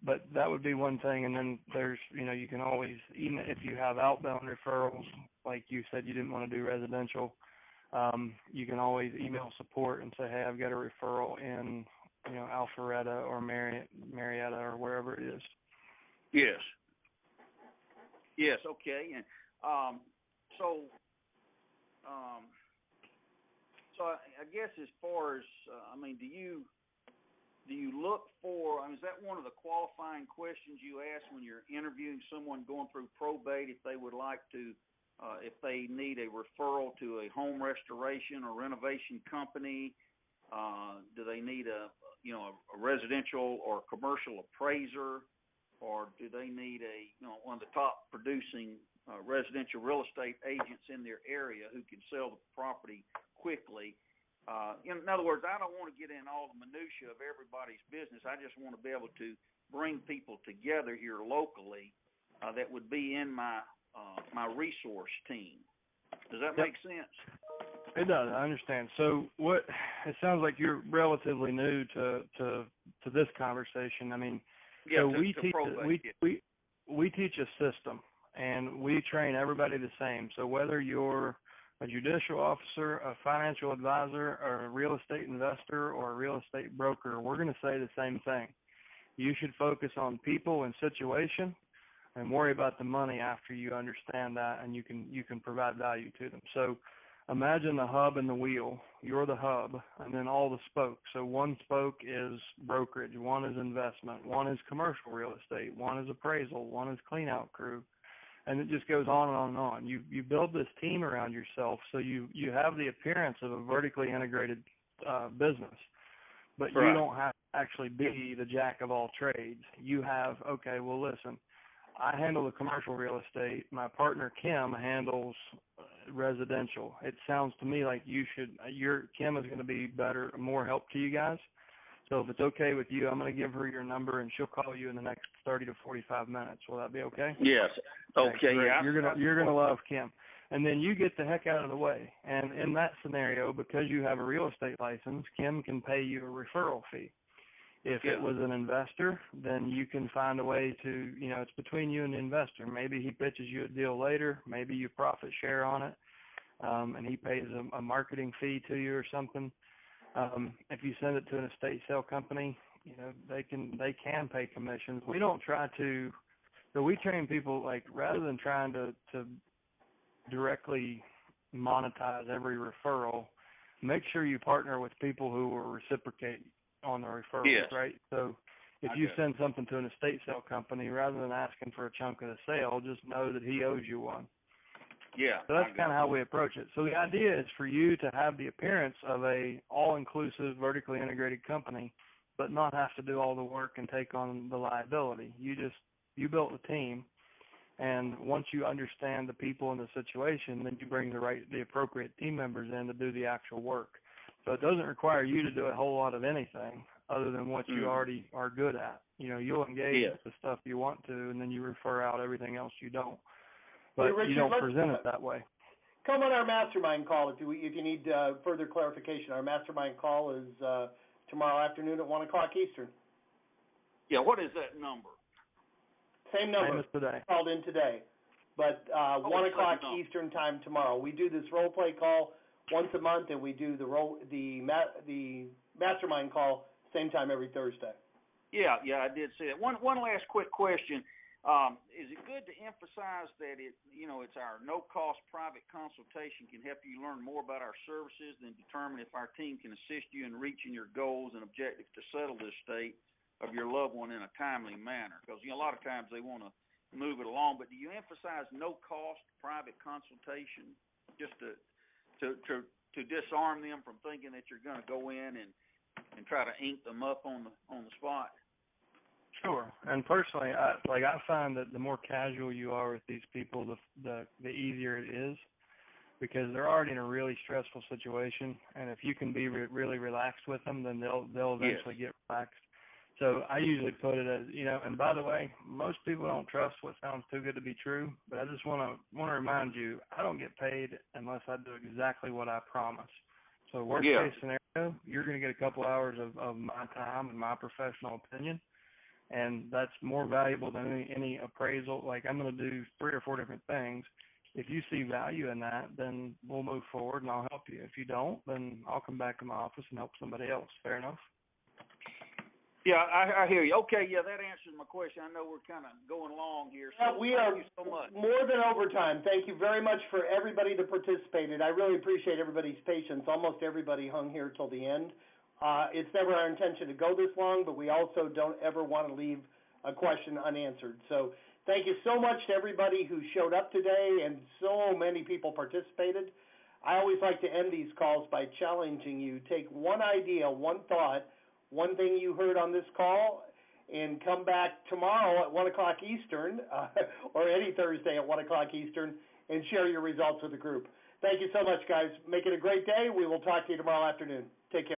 S2: But that would be one thing. And then there's, you can always, even if you have outbound referrals, like you said you didn't want to do residential, you can always email support and say, hey, I've got a referral in, Alpharetta or Marietta or wherever it is.
S8: Yes. Yes, okay. And so I guess as far as, do you look for, is that one of the qualifying questions you ask when you're interviewing someone going through probate, if they would like to, if they need a referral to a home restoration or renovation company? Do they need a residential or commercial appraiser? Or do they need one of the top producing residential real estate agents in their area who can sell the property quickly? In other words, I don't want to get in all the minutia of everybody's business. I just want to be able to bring people together here locally that would be in my resource team. Does that make sense?
S2: It does. I understand. So it sounds like you're relatively new to this conversation.
S8: Yeah,
S2: so we teach a system, and we train everybody the same. So whether you're a judicial officer, a financial advisor, or a real estate investor, or a real estate broker, we're going to say the same thing. You should focus on people and situation and worry about the money after you understand that, and you can provide value to them. So imagine the hub and the wheel. You're the hub, and then all the spokes. So one spoke is brokerage, one is investment, one is commercial real estate, one is appraisal, one is clean out crew, And it just goes on and on and on. You build this team around yourself, so you have the appearance of a vertically integrated business, but you don't have to actually be the jack of all trades. You have, okay, well, listen, I handle the commercial real estate. My partner Kim handles residential. It sounds to me like Kim is going to be more help to you guys. So if it's okay with you, I'm going to give her your number, and she'll call you in the next 30 to 45 minutes. Will that be okay?
S8: Yes. Okay. Yeah.
S2: You're gonna love Kim, and then you get the heck out of the way. And in that scenario, because you have a real estate license, Kim can pay you a referral fee. If it was an investor, then you can find a way to, it's between you and the investor. Maybe he pitches you a deal later. Maybe you profit share on it, and he pays a marketing fee to you or something. If you send it to an estate sale company, they can pay commissions. We don't try to, so we train people, like, rather than trying to directly monetize every referral, make sure you partner with people who will reciprocate on the referrals, right? So if you send something to an estate sale company, rather than asking for a chunk of the sale, just know that he owes you one.
S8: Yeah.
S2: So that's kind of how we approach it. So the idea is for you to have the appearance of a all-inclusive, vertically integrated company, but not have to do all the work and take on the liability. You built the team, and once you understand the people in the situation, then you bring the appropriate team members in to do the actual work. So it doesn't require you to do a whole lot of anything other than what you already are good at. You'll engage with the stuff you want to, and then you refer out everything else you don't. But
S1: hey, Richard,
S2: you don't present it that way.
S1: Come on our mastermind call if you need further clarification. Our mastermind call is tomorrow afternoon at 1 o'clock Eastern.
S8: Yeah, what is that number?
S1: Same number.
S2: Same as today.
S1: Called in today. But 1 o'clock Eastern time tomorrow. We do this role play call once a month, and we do the mastermind call same time every Thursday.
S8: Yeah, I did see it. One last quick question. Is it good to emphasize that it's our no-cost private consultation can help you learn more about our services and determine if our team can assist you in reaching your goals and objectives to settle the estate of your loved one in a timely manner? Because a lot of times they want to move it along, but do you emphasize no-cost private consultation just to disarm them from thinking that you're going to go in and try to ink them up on the spot?
S2: Sure. And personally, I find that the more casual you are with these people, the easier it is, because they're already in a really stressful situation. And if you can be really relaxed with them, then they'll eventually get relaxed. So I usually put it as, and by the way, most people don't trust what sounds too good to be true, but I just want to remind you, I don't get paid unless I do exactly what I promise. So worst case scenario, you're going to get a couple hours of my time and my professional opinion. And that's more valuable than any appraisal. Like, I'm going to do 3 or 4 different things. If you see value in that, then we'll move forward and I'll help you. If you don't, then I'll come back to my office and help somebody else. Fair enough?
S8: Yeah, I hear you. Okay, yeah, that answers my question. I know we're kind of going along here. So
S1: we
S8: thank you so much.
S1: More than overtime. Thank you very much for everybody that participated. I really appreciate everybody's patience. Almost everybody hung here till the end. It's never our intention to go this long, but we also don't ever want to leave a question unanswered. So thank you so much to everybody who showed up today, and so many people participated. I always like to end these calls by challenging you. Take one idea, one thought, one thing you heard on this call, and come back tomorrow at 1 o'clock Eastern, or any Thursday at 1 o'clock Eastern, and share your results with the group. Thank you so much, guys. Make it a great day. We will talk to you tomorrow afternoon. Take care.